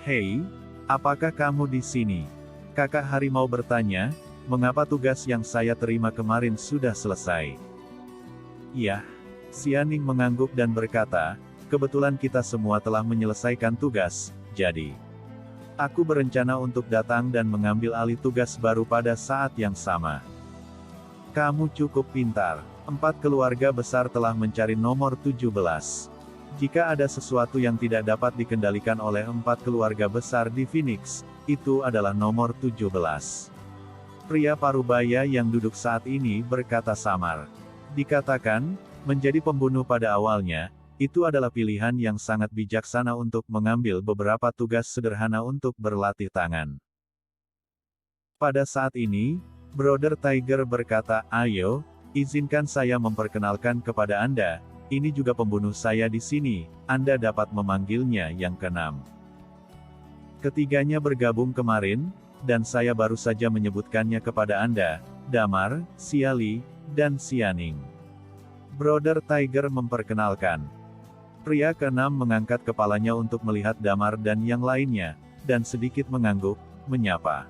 Hei, apakah kamu di sini? Kakak harimau bertanya, mengapa tugas yang saya terima kemarin sudah selesai? Iya. Xia Ning mengangguk dan berkata, kebetulan kita semua telah menyelesaikan tugas, jadi aku berencana untuk datang dan mengambil alih tugas baru pada saat yang sama. Kamu cukup pintar. 4 keluarga besar telah mencari nomor 17. Jika ada sesuatu yang tidak dapat dikendalikan oleh 4 keluarga besar di Phoenix, itu adalah nomor 17. Pria parubaya yang duduk saat ini berkata samar. Dikatakan, menjadi pembunuh pada awalnya, itu adalah pilihan yang sangat bijaksana untuk mengambil beberapa tugas sederhana untuk berlatih tangan. Pada saat ini, Brother Tiger berkata, "Ayo, izinkan saya memperkenalkan kepada Anda, ini juga pembunuh saya di sini, Anda dapat memanggilnya yang keenam." Ketiganya bergabung kemarin, dan saya baru saja menyebutkannya kepada Anda, Damar, Siali, dan Xianing. Brother Tiger memperkenalkan. Pria keenam mengangkat kepalanya untuk melihat Damar dan yang lainnya, dan sedikit mengangguk, menyapa.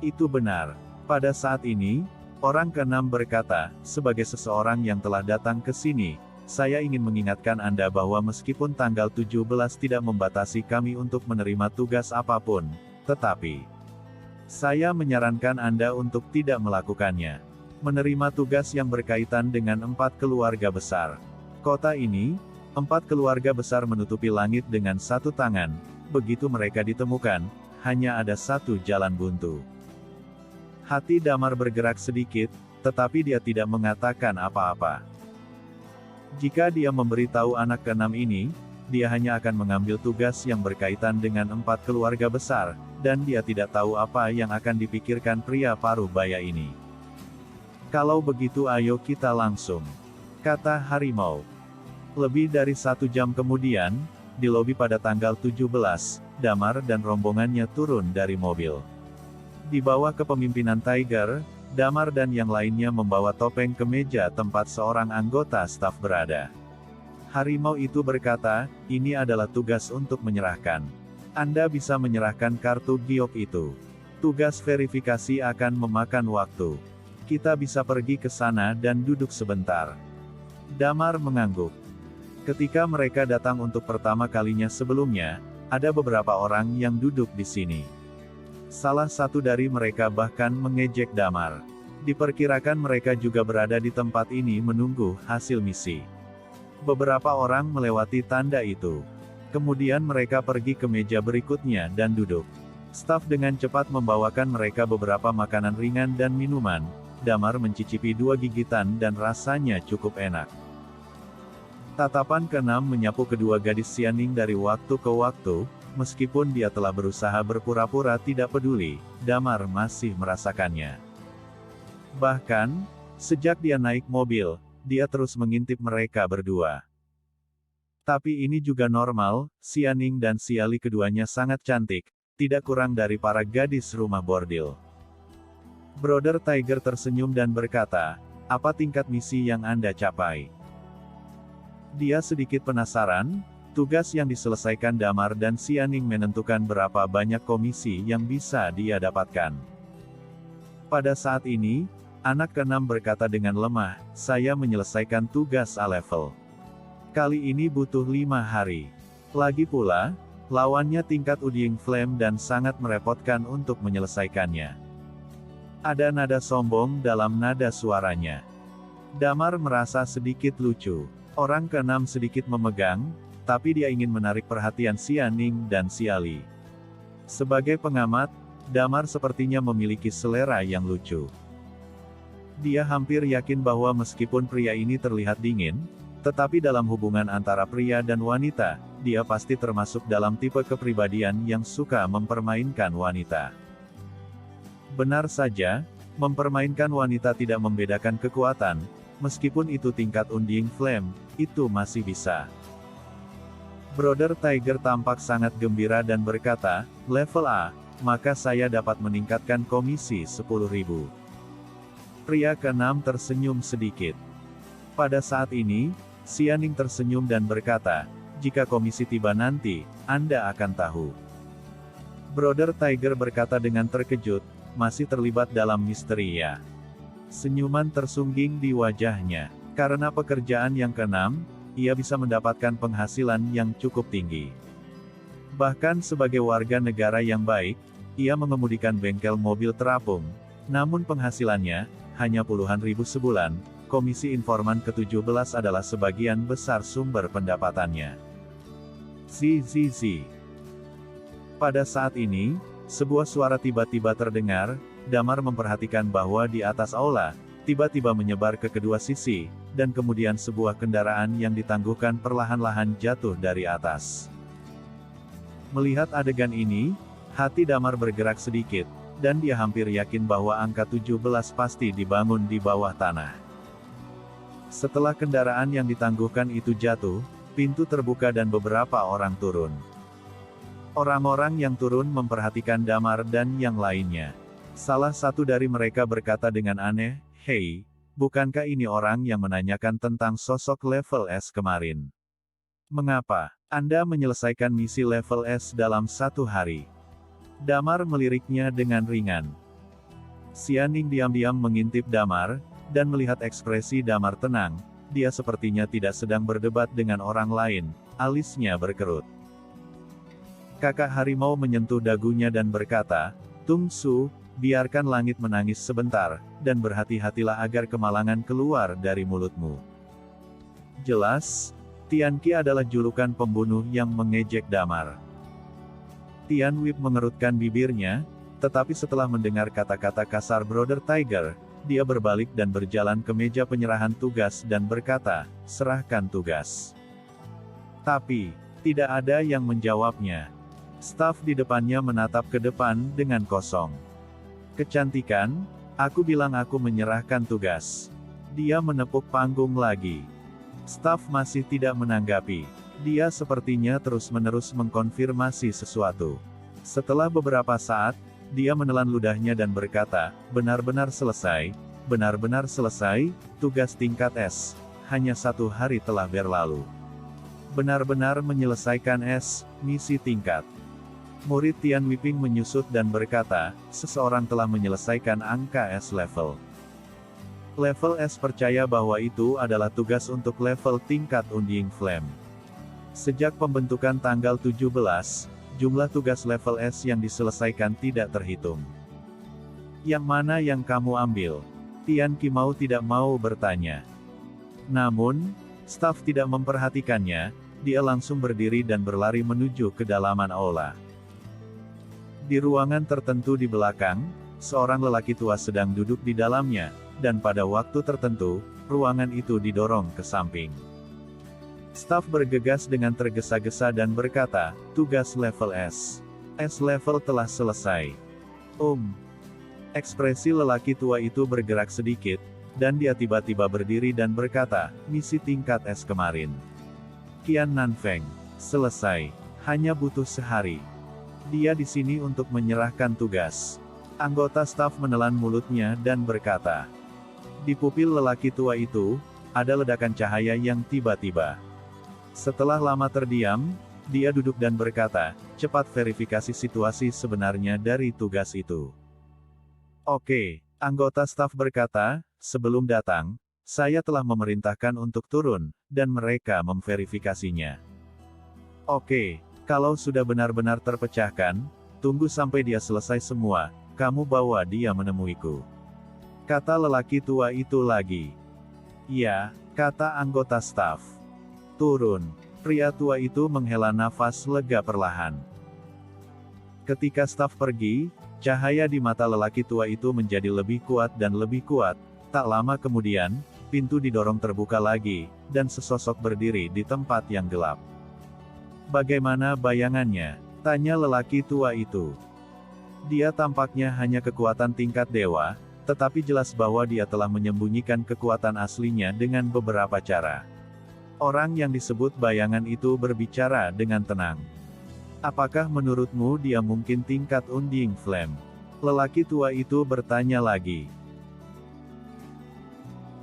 Itu benar. Pada saat ini, orang keenam berkata, sebagai seseorang yang telah datang ke sini, saya ingin mengingatkan Anda bahwa meskipun tanggal 17 tidak membatasi kami untuk menerima tugas apapun, tetapi saya menyarankan Anda untuk tidak melakukannya. Menerima tugas yang berkaitan dengan 4 keluarga besar. Kota ini, 4 keluarga besar menutupi langit dengan satu tangan, begitu mereka ditemukan, hanya ada satu jalan buntu. Hati Damar bergerak sedikit, tetapi dia tidak mengatakan apa-apa. Jika dia memberitahu anak keenam ini, dia hanya akan mengambil tugas yang berkaitan dengan 4 keluarga besar, dan dia tidak tahu apa yang akan dipikirkan pria paruh baya ini. Kalau begitu ayo kita langsung, kata harimau. Lebih dari 1 jam kemudian, di lobi pada tanggal 17, Damar dan rombongannya turun dari mobil. Di bawah kepemimpinan Tiger, Damar dan yang lainnya membawa topeng ke meja tempat seorang anggota staf berada. Harimau itu berkata, ini adalah tugas untuk menyerahkan. Anda bisa menyerahkan kartu giok itu. Tugas verifikasi akan memakan waktu. Kita bisa pergi ke sana dan duduk sebentar. Damar mengangguk. Ketika mereka datang untuk pertama kalinya sebelumnya, ada beberapa orang yang duduk di sini. Salah satu dari mereka bahkan mengejek Damar. Diperkirakan mereka juga berada di tempat ini menunggu hasil misi. Beberapa orang melewati tanda itu. Kemudian mereka pergi ke meja berikutnya dan duduk. Staf dengan cepat membawakan mereka beberapa makanan ringan dan minuman. Damar mencicipi 2 gigitan dan rasanya cukup enak. Tatapan keenam menyapu kedua gadis Xianing dari waktu ke waktu, meskipun dia telah berusaha berpura-pura tidak peduli, Damar masih merasakannya. Bahkan, sejak dia naik mobil, dia terus mengintip mereka berdua. Tapi ini juga normal, Xianing dan Siali keduanya sangat cantik, tidak kurang dari para gadis rumah bordil. Brother Tiger tersenyum dan berkata, apa tingkat misi yang Anda capai? Dia sedikit penasaran, tugas yang diselesaikan Damar dan Xianing menentukan berapa banyak komisi yang bisa dia dapatkan. Pada saat ini, anak keenam berkata dengan lemah, saya menyelesaikan tugas A-level. Kali ini butuh 5 hari. Lagi pula, lawannya tingkat Udying Flame dan sangat merepotkan untuk menyelesaikannya. Ada nada sombong dalam nada suaranya. Damar merasa sedikit lucu. Orang keenam sedikit memegang, tapi dia ingin menarik perhatian Xianing dan Siali. Sebagai pengamat, Damar sepertinya memiliki selera yang lucu. Dia hampir yakin bahwa meskipun pria ini terlihat dingin, tetapi dalam hubungan antara pria dan wanita, dia pasti termasuk dalam tipe kepribadian yang suka mempermainkan wanita. Benar saja, mempermainkan wanita tidak membedakan kekuatan, meskipun itu tingkat Undying Flame, itu masih bisa. Brother Tiger tampak sangat gembira dan berkata, level A, maka saya dapat meningkatkan komisi 10.000. Pria keenam tersenyum sedikit. Pada saat ini, Xianing tersenyum dan berkata, jika komisi tiba nanti, Anda akan tahu. Brother Tiger berkata dengan terkejut, masih terlibat dalam misteri ya. Senyuman tersungging di wajahnya. Karena pekerjaan yang keenam, ia bisa mendapatkan penghasilan yang cukup tinggi. Bahkan sebagai warga negara yang baik, ia mengemudikan bengkel mobil terapung. Namun penghasilannya, hanya puluhan ribu sebulan, komisi informan ke-17 adalah sebagian besar sumber pendapatannya. Zzz. Pada saat ini, sebuah suara tiba-tiba terdengar, Damar memperhatikan bahwa di atas aula, tiba-tiba menyebar ke kedua sisi, dan kemudian sebuah kendaraan yang ditangguhkan perlahan-lahan jatuh dari atas. Melihat adegan ini, hati Damar bergerak sedikit, dan dia hampir yakin bahwa angka 17 pasti dibangun di bawah tanah. Setelah kendaraan yang ditangguhkan itu jatuh, pintu terbuka dan beberapa orang turun. Orang-orang yang turun memperhatikan Damar dan yang lainnya. Salah satu dari mereka berkata dengan aneh, "Hei, bukankah ini orang yang menanyakan tentang sosok level S kemarin? Mengapa Anda menyelesaikan misi level S dalam 1 hari?" Damar meliriknya dengan ringan. Xianing diam-diam mengintip Damar, dan melihat ekspresi Damar tenang, dia sepertinya tidak sedang berdebat dengan orang lain, alisnya berkerut. Kakak harimau menyentuh dagunya dan berkata, "Tung Su, biarkan langit menangis sebentar, dan berhati-hatilah agar kemalangan keluar dari mulutmu." Jelas, Tian Qi adalah julukan pembunuh yang mengejek Damar. Tian Wip mengerutkan bibirnya, tetapi setelah mendengar kata-kata kasar Brother Tiger, dia berbalik dan berjalan ke meja penyerahan tugas dan berkata, "Serahkan tugas." Tapi, tidak ada yang menjawabnya. Staf di depannya menatap ke depan dengan kosong. "Kecantikan, aku bilang aku menyerahkan tugas." Dia menepuk panggung lagi. Staf masih tidak menanggapi. Dia sepertinya terus-menerus mengkonfirmasi sesuatu. Setelah beberapa saat, dia menelan ludahnya dan berkata, benar-benar selesai, tugas tingkat S. Hanya 1 hari telah berlalu. Benar-benar menyelesaikan S, misi tingkat. Murid Tian Wiping menyusut dan berkata, seseorang telah menyelesaikan angka S level. Level S percaya bahwa itu adalah tugas untuk level tingkat Undying Flame. Sejak pembentukan tanggal 17, jumlah tugas level S yang diselesaikan tidak terhitung. "Yang mana yang kamu ambil?" Tian Qi mau tidak mau bertanya. Namun, staf tidak memperhatikannya, dia langsung berdiri dan berlari menuju kedalaman aula. Di ruangan tertentu di belakang, seorang lelaki tua sedang duduk di dalamnya, dan pada waktu tertentu, ruangan itu didorong ke samping. Staf bergegas dengan tergesa-gesa dan berkata, "Tugas level S. S level telah selesai." Ekspresi lelaki tua itu bergerak sedikit, dan dia tiba-tiba berdiri dan berkata, "Misi tingkat S kemarin. Qian Nanfeng. Selesai. Hanya butuh sehari." Dia di sini untuk menyerahkan tugas. Anggota staf menelan mulutnya dan berkata. Di pupil lelaki tua itu, ada ledakan cahaya yang tiba-tiba. Setelah lama terdiam, dia duduk dan berkata, "Cepat verifikasi situasi sebenarnya dari tugas itu." "Oke," anggota staf berkata, "sebelum datang, saya telah memerintahkan untuk turun, dan mereka memverifikasinya." "Oke, kalau sudah benar-benar terpecahkan, tunggu sampai dia selesai semua, kamu bawa dia menemuiku," kata lelaki tua itu lagi. "Ya," kata anggota staf. "Turun." Pria tua itu menghela nafas lega perlahan. Ketika staf pergi, cahaya di mata lelaki tua itu menjadi lebih kuat dan lebih kuat. Tak lama kemudian, pintu didorong terbuka lagi, dan sesosok berdiri di tempat yang gelap. "Bagaimana bayangannya?" tanya lelaki tua itu. Dia tampaknya hanya kekuatan tingkat dewa, tetapi jelas bahwa dia telah menyembunyikan kekuatan aslinya dengan beberapa cara. Orang yang disebut bayangan itu berbicara dengan tenang. "Apakah menurutmu dia mungkin tingkat Undying Flame?" Lelaki tua itu bertanya lagi.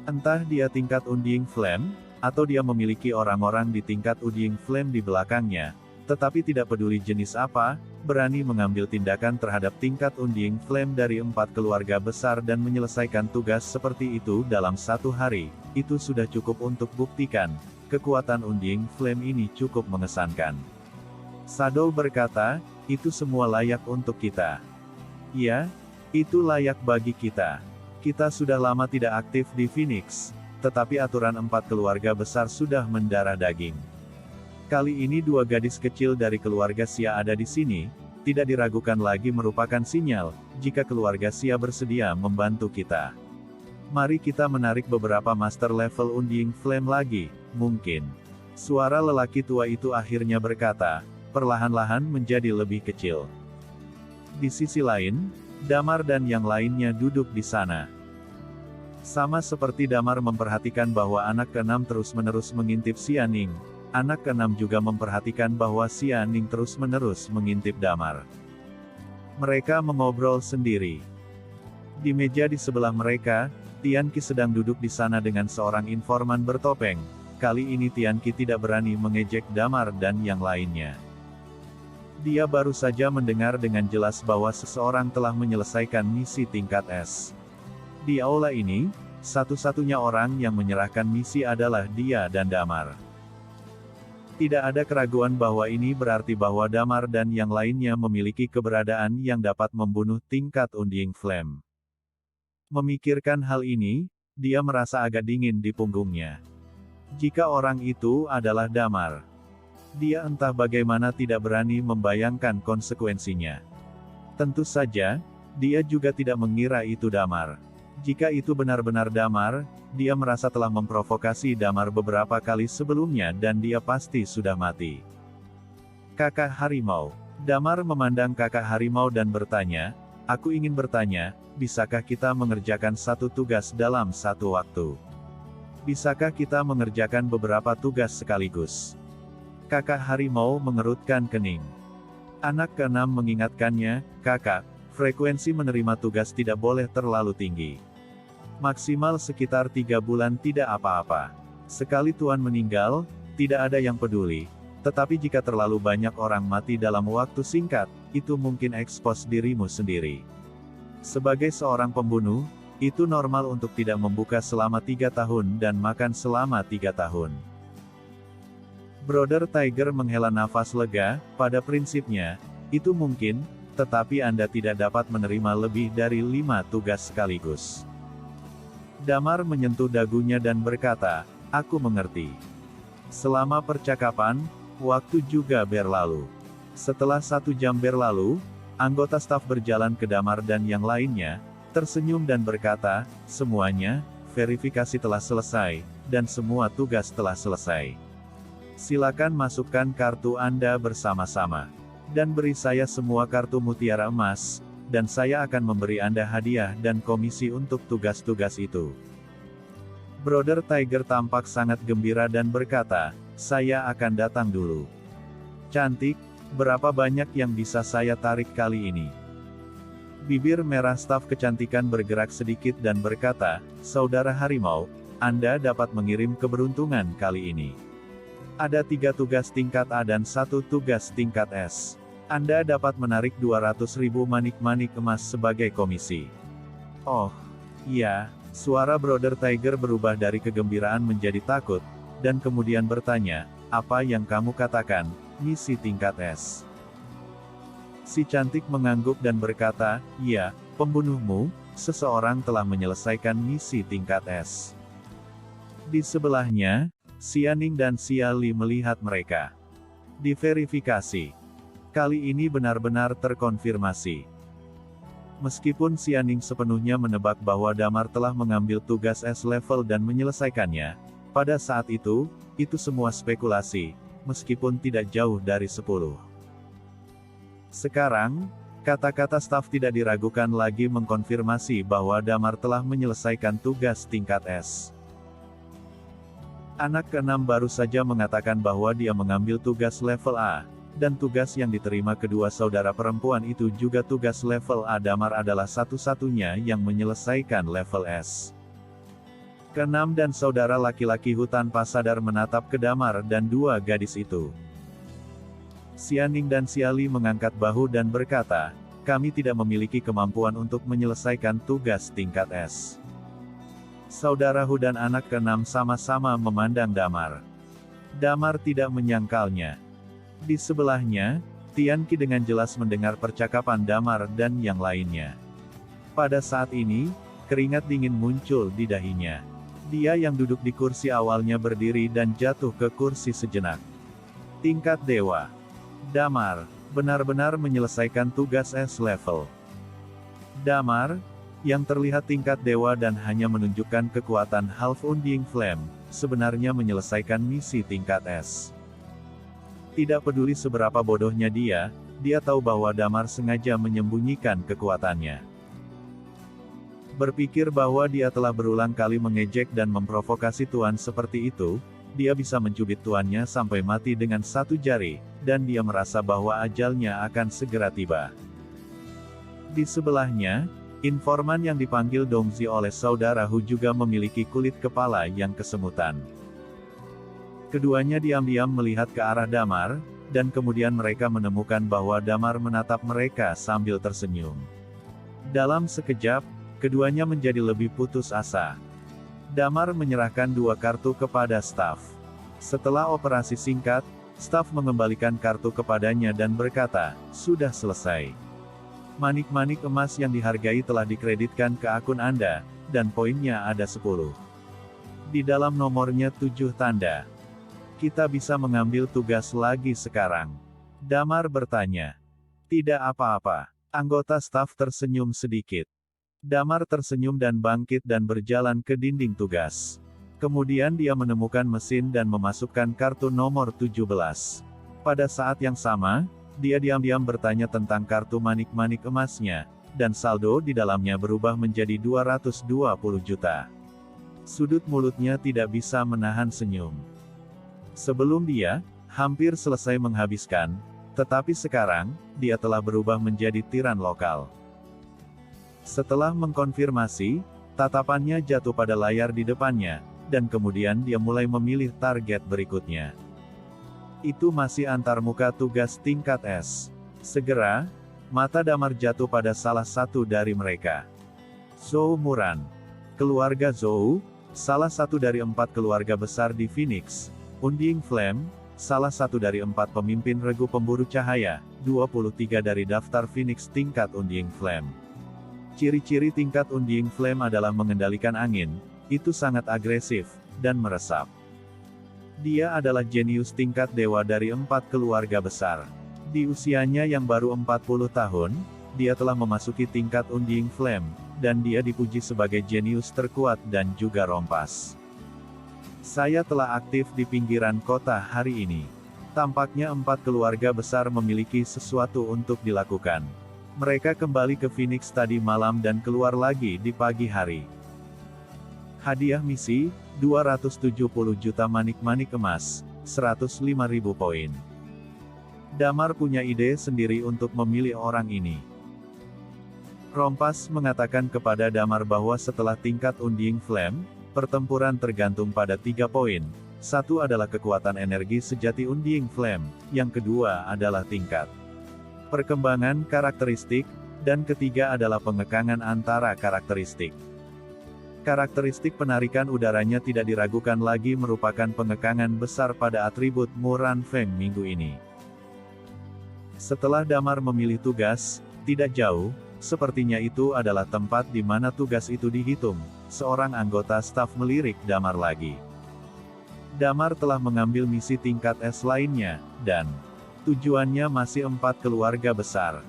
"Entah dia tingkat Undying Flame, atau dia memiliki orang-orang di tingkat Undying Flame di belakangnya, tetapi tidak peduli jenis apa, berani mengambil tindakan terhadap tingkat Undying Flame dari 4 keluarga besar dan menyelesaikan tugas seperti itu dalam 1 hari, itu sudah cukup untuk buktikan, kekuatan Undying Flame ini cukup mengesankan." Shadow berkata, "Itu semua layak untuk kita." "Ya, itu layak bagi kita. Kita sudah lama tidak aktif di Phoenix, tetapi aturan 4 keluarga besar sudah mendarah daging. Kali ini 2 gadis kecil dari keluarga Xia ada di sini, tidak diragukan lagi merupakan sinyal, jika keluarga Xia bersedia membantu kita. Mari kita menarik beberapa master level Undying Flame lagi, mungkin." Suara lelaki tua itu akhirnya berkata, perlahan-lahan menjadi lebih kecil. Di sisi lain, Damar dan yang lainnya duduk di sana. Sama seperti Damar memperhatikan bahwa anak keenam terus-menerus mengintip Xianing, anak keenam juga memperhatikan bahwa Xianing terus-menerus mengintip Damar. Mereka mengobrol sendiri. Di meja di sebelah mereka, Tianqi sedang duduk di sana dengan seorang informan bertopeng. Kali ini Tianqi tidak berani mengejek Damar dan yang lainnya. Dia baru saja mendengar dengan jelas bahwa seseorang telah menyelesaikan misi tingkat S. Di aula ini, satu-satunya orang yang menyerahkan misi adalah dia dan Damar. Tidak ada keraguan bahwa ini berarti bahwa Damar dan yang lainnya memiliki keberadaan yang dapat membunuh tingkat Undying Flame. Memikirkan hal ini, dia merasa agak dingin di punggungnya. Jika orang itu adalah Damar, dia entah bagaimana tidak berani membayangkan konsekuensinya. Tentu saja, dia juga tidak mengira itu Damar. Jika itu benar-benar Damar, dia merasa telah memprovokasi Damar beberapa kali sebelumnya dan dia pasti sudah mati. Kakak Harimau. Damar memandang kakak harimau dan bertanya, "Aku ingin bertanya, bisakah kita mengerjakan satu tugas dalam satu waktu? Bisakah kita mengerjakan beberapa tugas sekaligus?" Kakak harimau mengerutkan kening. Anak keenam mengingatkannya, "Kakak, frekuensi menerima tugas tidak boleh terlalu tinggi. Maksimal sekitar 3 bulan tidak apa-apa. Sekali Tuan meninggal, tidak ada yang peduli. Tetapi jika terlalu banyak orang mati dalam waktu singkat, itu mungkin ekspos dirimu sendiri. Sebagai seorang pembunuh, itu normal untuk tidak membuka selama 3 tahun dan makan selama 3 tahun. Brother Tiger menghela nafas lega, pada prinsipnya, itu mungkin, tetapi Anda tidak dapat menerima lebih dari 5 tugas sekaligus. Damar menyentuh dagunya dan berkata, "Aku mengerti." Selama percakapan, waktu juga berlalu. Setelah 1 jam berlalu, anggota staf berjalan ke Damar dan yang lainnya, tersenyum dan berkata, "Semuanya, verifikasi telah selesai, dan semua tugas telah selesai. Silakan masukkan kartu Anda bersama-sama. Dan beri saya semua kartu mutiara emas, dan saya akan memberi Anda hadiah dan komisi untuk tugas-tugas itu." Brother Tiger tampak sangat gembira dan berkata, "Saya akan datang dulu." "Cantik, berapa banyak yang bisa saya tarik kali ini?" Bibir merah staf kecantikan bergerak sedikit dan berkata, "Saudara Harimau, Anda dapat mengirim keberuntungan kali ini. Ada 3 tugas tingkat A dan 1 tugas tingkat S. Anda dapat menarik 200.000 manik-manik emas sebagai komisi." "Oh, iya." Suara Brother Tiger berubah dari kegembiraan menjadi takut, dan kemudian bertanya, "Apa yang kamu katakan, misi tingkat S?" Si cantik mengangguk dan berkata, "Iya, pembunuhmu, seseorang telah menyelesaikan misi tingkat S." Di sebelahnya, Xianing dan Xia Li melihat mereka. Diverifikasi. Kali ini benar-benar terkonfirmasi. Meskipun Xianing sepenuhnya menebak bahwa Damar telah mengambil tugas S level dan menyelesaikannya, pada saat itu semua spekulasi, meskipun tidak jauh dari 10. Sekarang, kata-kata staf tidak diragukan lagi mengkonfirmasi bahwa Damar telah menyelesaikan tugas tingkat S. Anak keenam baru saja mengatakan bahwa dia mengambil tugas level A, dan tugas yang diterima kedua saudara perempuan itu juga tugas level A. Damar adalah satu-satunya yang menyelesaikan level S. Keenam dan saudara laki-laki hutan pasadar menatap ke Damar dan 2 gadis itu. Xianing dan Xia Li mengangkat bahu dan berkata, "Kami tidak memiliki kemampuan untuk menyelesaikan tugas tingkat S." Saudara Hu dan anak keenam sama-sama memandang Damar. Damar tidak menyangkalnya. Di sebelahnya, Tianqi dengan jelas mendengar percakapan Damar dan yang lainnya. Pada saat ini, keringat dingin muncul di dahinya. Dia yang duduk di kursi awalnya berdiri dan jatuh ke kursi sejenak. Tingkat dewa. Damar, benar-benar menyelesaikan tugas S level. Damar, yang terlihat tingkat dewa dan hanya menunjukkan kekuatan Half Undying Flame, sebenarnya menyelesaikan misi tingkat S. Tidak peduli seberapa bodohnya dia tahu bahwa Damar sengaja menyembunyikan kekuatannya. Berpikir bahwa dia telah berulang kali mengejek dan memprovokasi Tuan seperti itu, dia bisa mencubit tuannya sampai mati dengan satu jari, dan dia merasa bahwa ajalnya akan segera tiba. Di sebelahnya, informan yang dipanggil Dongzi oleh saudara Hu juga memiliki kulit kepala yang kesemutan. Keduanya diam-diam melihat ke arah Damar, dan kemudian mereka menemukan bahwa Damar menatap mereka sambil tersenyum. Dalam sekejap, keduanya menjadi lebih putus asa. Damar menyerahkan 2 kartu kepada staf. Setelah operasi singkat, staf mengembalikan kartu kepadanya dan berkata, "Sudah selesai. Manik-manik emas yang dihargai telah dikreditkan ke akun Anda, dan poinnya ada 10. Di dalam nomornya 7 tanda. Kita bisa mengambil tugas lagi sekarang." Damar bertanya. "Tidak apa-apa." Anggota staf tersenyum sedikit. Damar tersenyum dan bangkit dan berjalan ke dinding tugas. Kemudian dia menemukan mesin dan memasukkan kartu nomor 17. Pada saat yang sama, dia diam-diam bertanya tentang kartu manik-manik emasnya, dan saldo di dalamnya berubah menjadi 220 juta. Sudut mulutnya tidak bisa menahan senyum. Sebelum dia hampir selesai menghabiskan, tetapi sekarang, dia telah berubah menjadi tiran lokal. Setelah mengkonfirmasi, tatapannya jatuh pada layar di depannya, dan kemudian dia mulai memilih target berikutnya. Itu masih antarmuka tugas tingkat S. Segera, mata Damar jatuh pada salah satu dari mereka. Zhou Muran. Keluarga Zhou, salah satu dari 4 keluarga besar di Phoenix. Unding Flame, salah satu dari 4 pemimpin regu pemburu cahaya, 23 dari daftar Phoenix tingkat Unding Flame. Ciri-ciri tingkat Unding Flame adalah mengendalikan angin, itu sangat agresif, dan meresap. Dia adalah jenius tingkat dewa dari 4 keluarga besar. Di usianya yang baru 40 tahun, dia telah memasuki tingkat Unding Flame, dan dia dipuji sebagai jenius terkuat dan juga rompas. Saya telah aktif di pinggiran kota hari ini. Tampaknya 4 keluarga besar memiliki sesuatu untuk dilakukan. Mereka kembali ke Phoenix tadi malam dan keluar lagi di pagi hari. Hadiah misi, 270 juta manik-manik emas, 105.000 poin. Damar punya ide sendiri untuk memilih orang ini. Rompas mengatakan kepada Damar bahwa setelah tingkat Unding Flame, pertempuran tergantung pada 3 poin. Satu adalah kekuatan energi sejati Unding Flame, yang kedua adalah tingkat perkembangan karakteristik, dan ketiga adalah pengekangan antara karakteristik. Karakteristik penarikan udaranya tidak diragukan lagi merupakan pengekangan besar pada atribut Muran Feng minggu ini. Setelah Damar memilih tugas, tidak jauh, sepertinya itu adalah tempat di mana tugas itu dihitung. Seorang anggota staf melirik Damar lagi. Damar telah mengambil misi tingkat S lainnya, dan tujuannya masih 4 keluarga besar.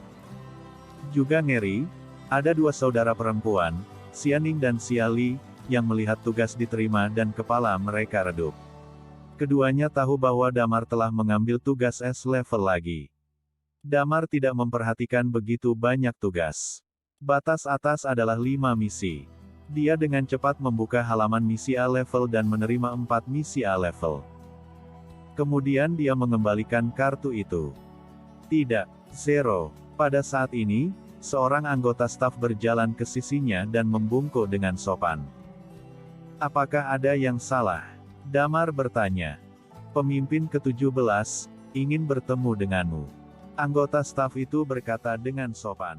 Juga ngeri, ada 2 saudara perempuan, Xianing dan Xiali, yang melihat tugas diterima dan kepala mereka redup. Keduanya tahu bahwa Damar telah mengambil tugas S level lagi. Damar tidak memperhatikan begitu banyak tugas. Batas atas adalah 5 misi. Dia dengan cepat membuka halaman misi A level dan menerima 4 misi A level. Kemudian dia mengembalikan kartu itu. Tidak, Zero. Pada saat ini, seorang anggota staf berjalan ke sisinya dan membungkuk dengan sopan. "Apakah ada yang salah?" Damar bertanya. "Pemimpin ke-17, ingin bertemu denganmu." Anggota staf itu berkata dengan sopan.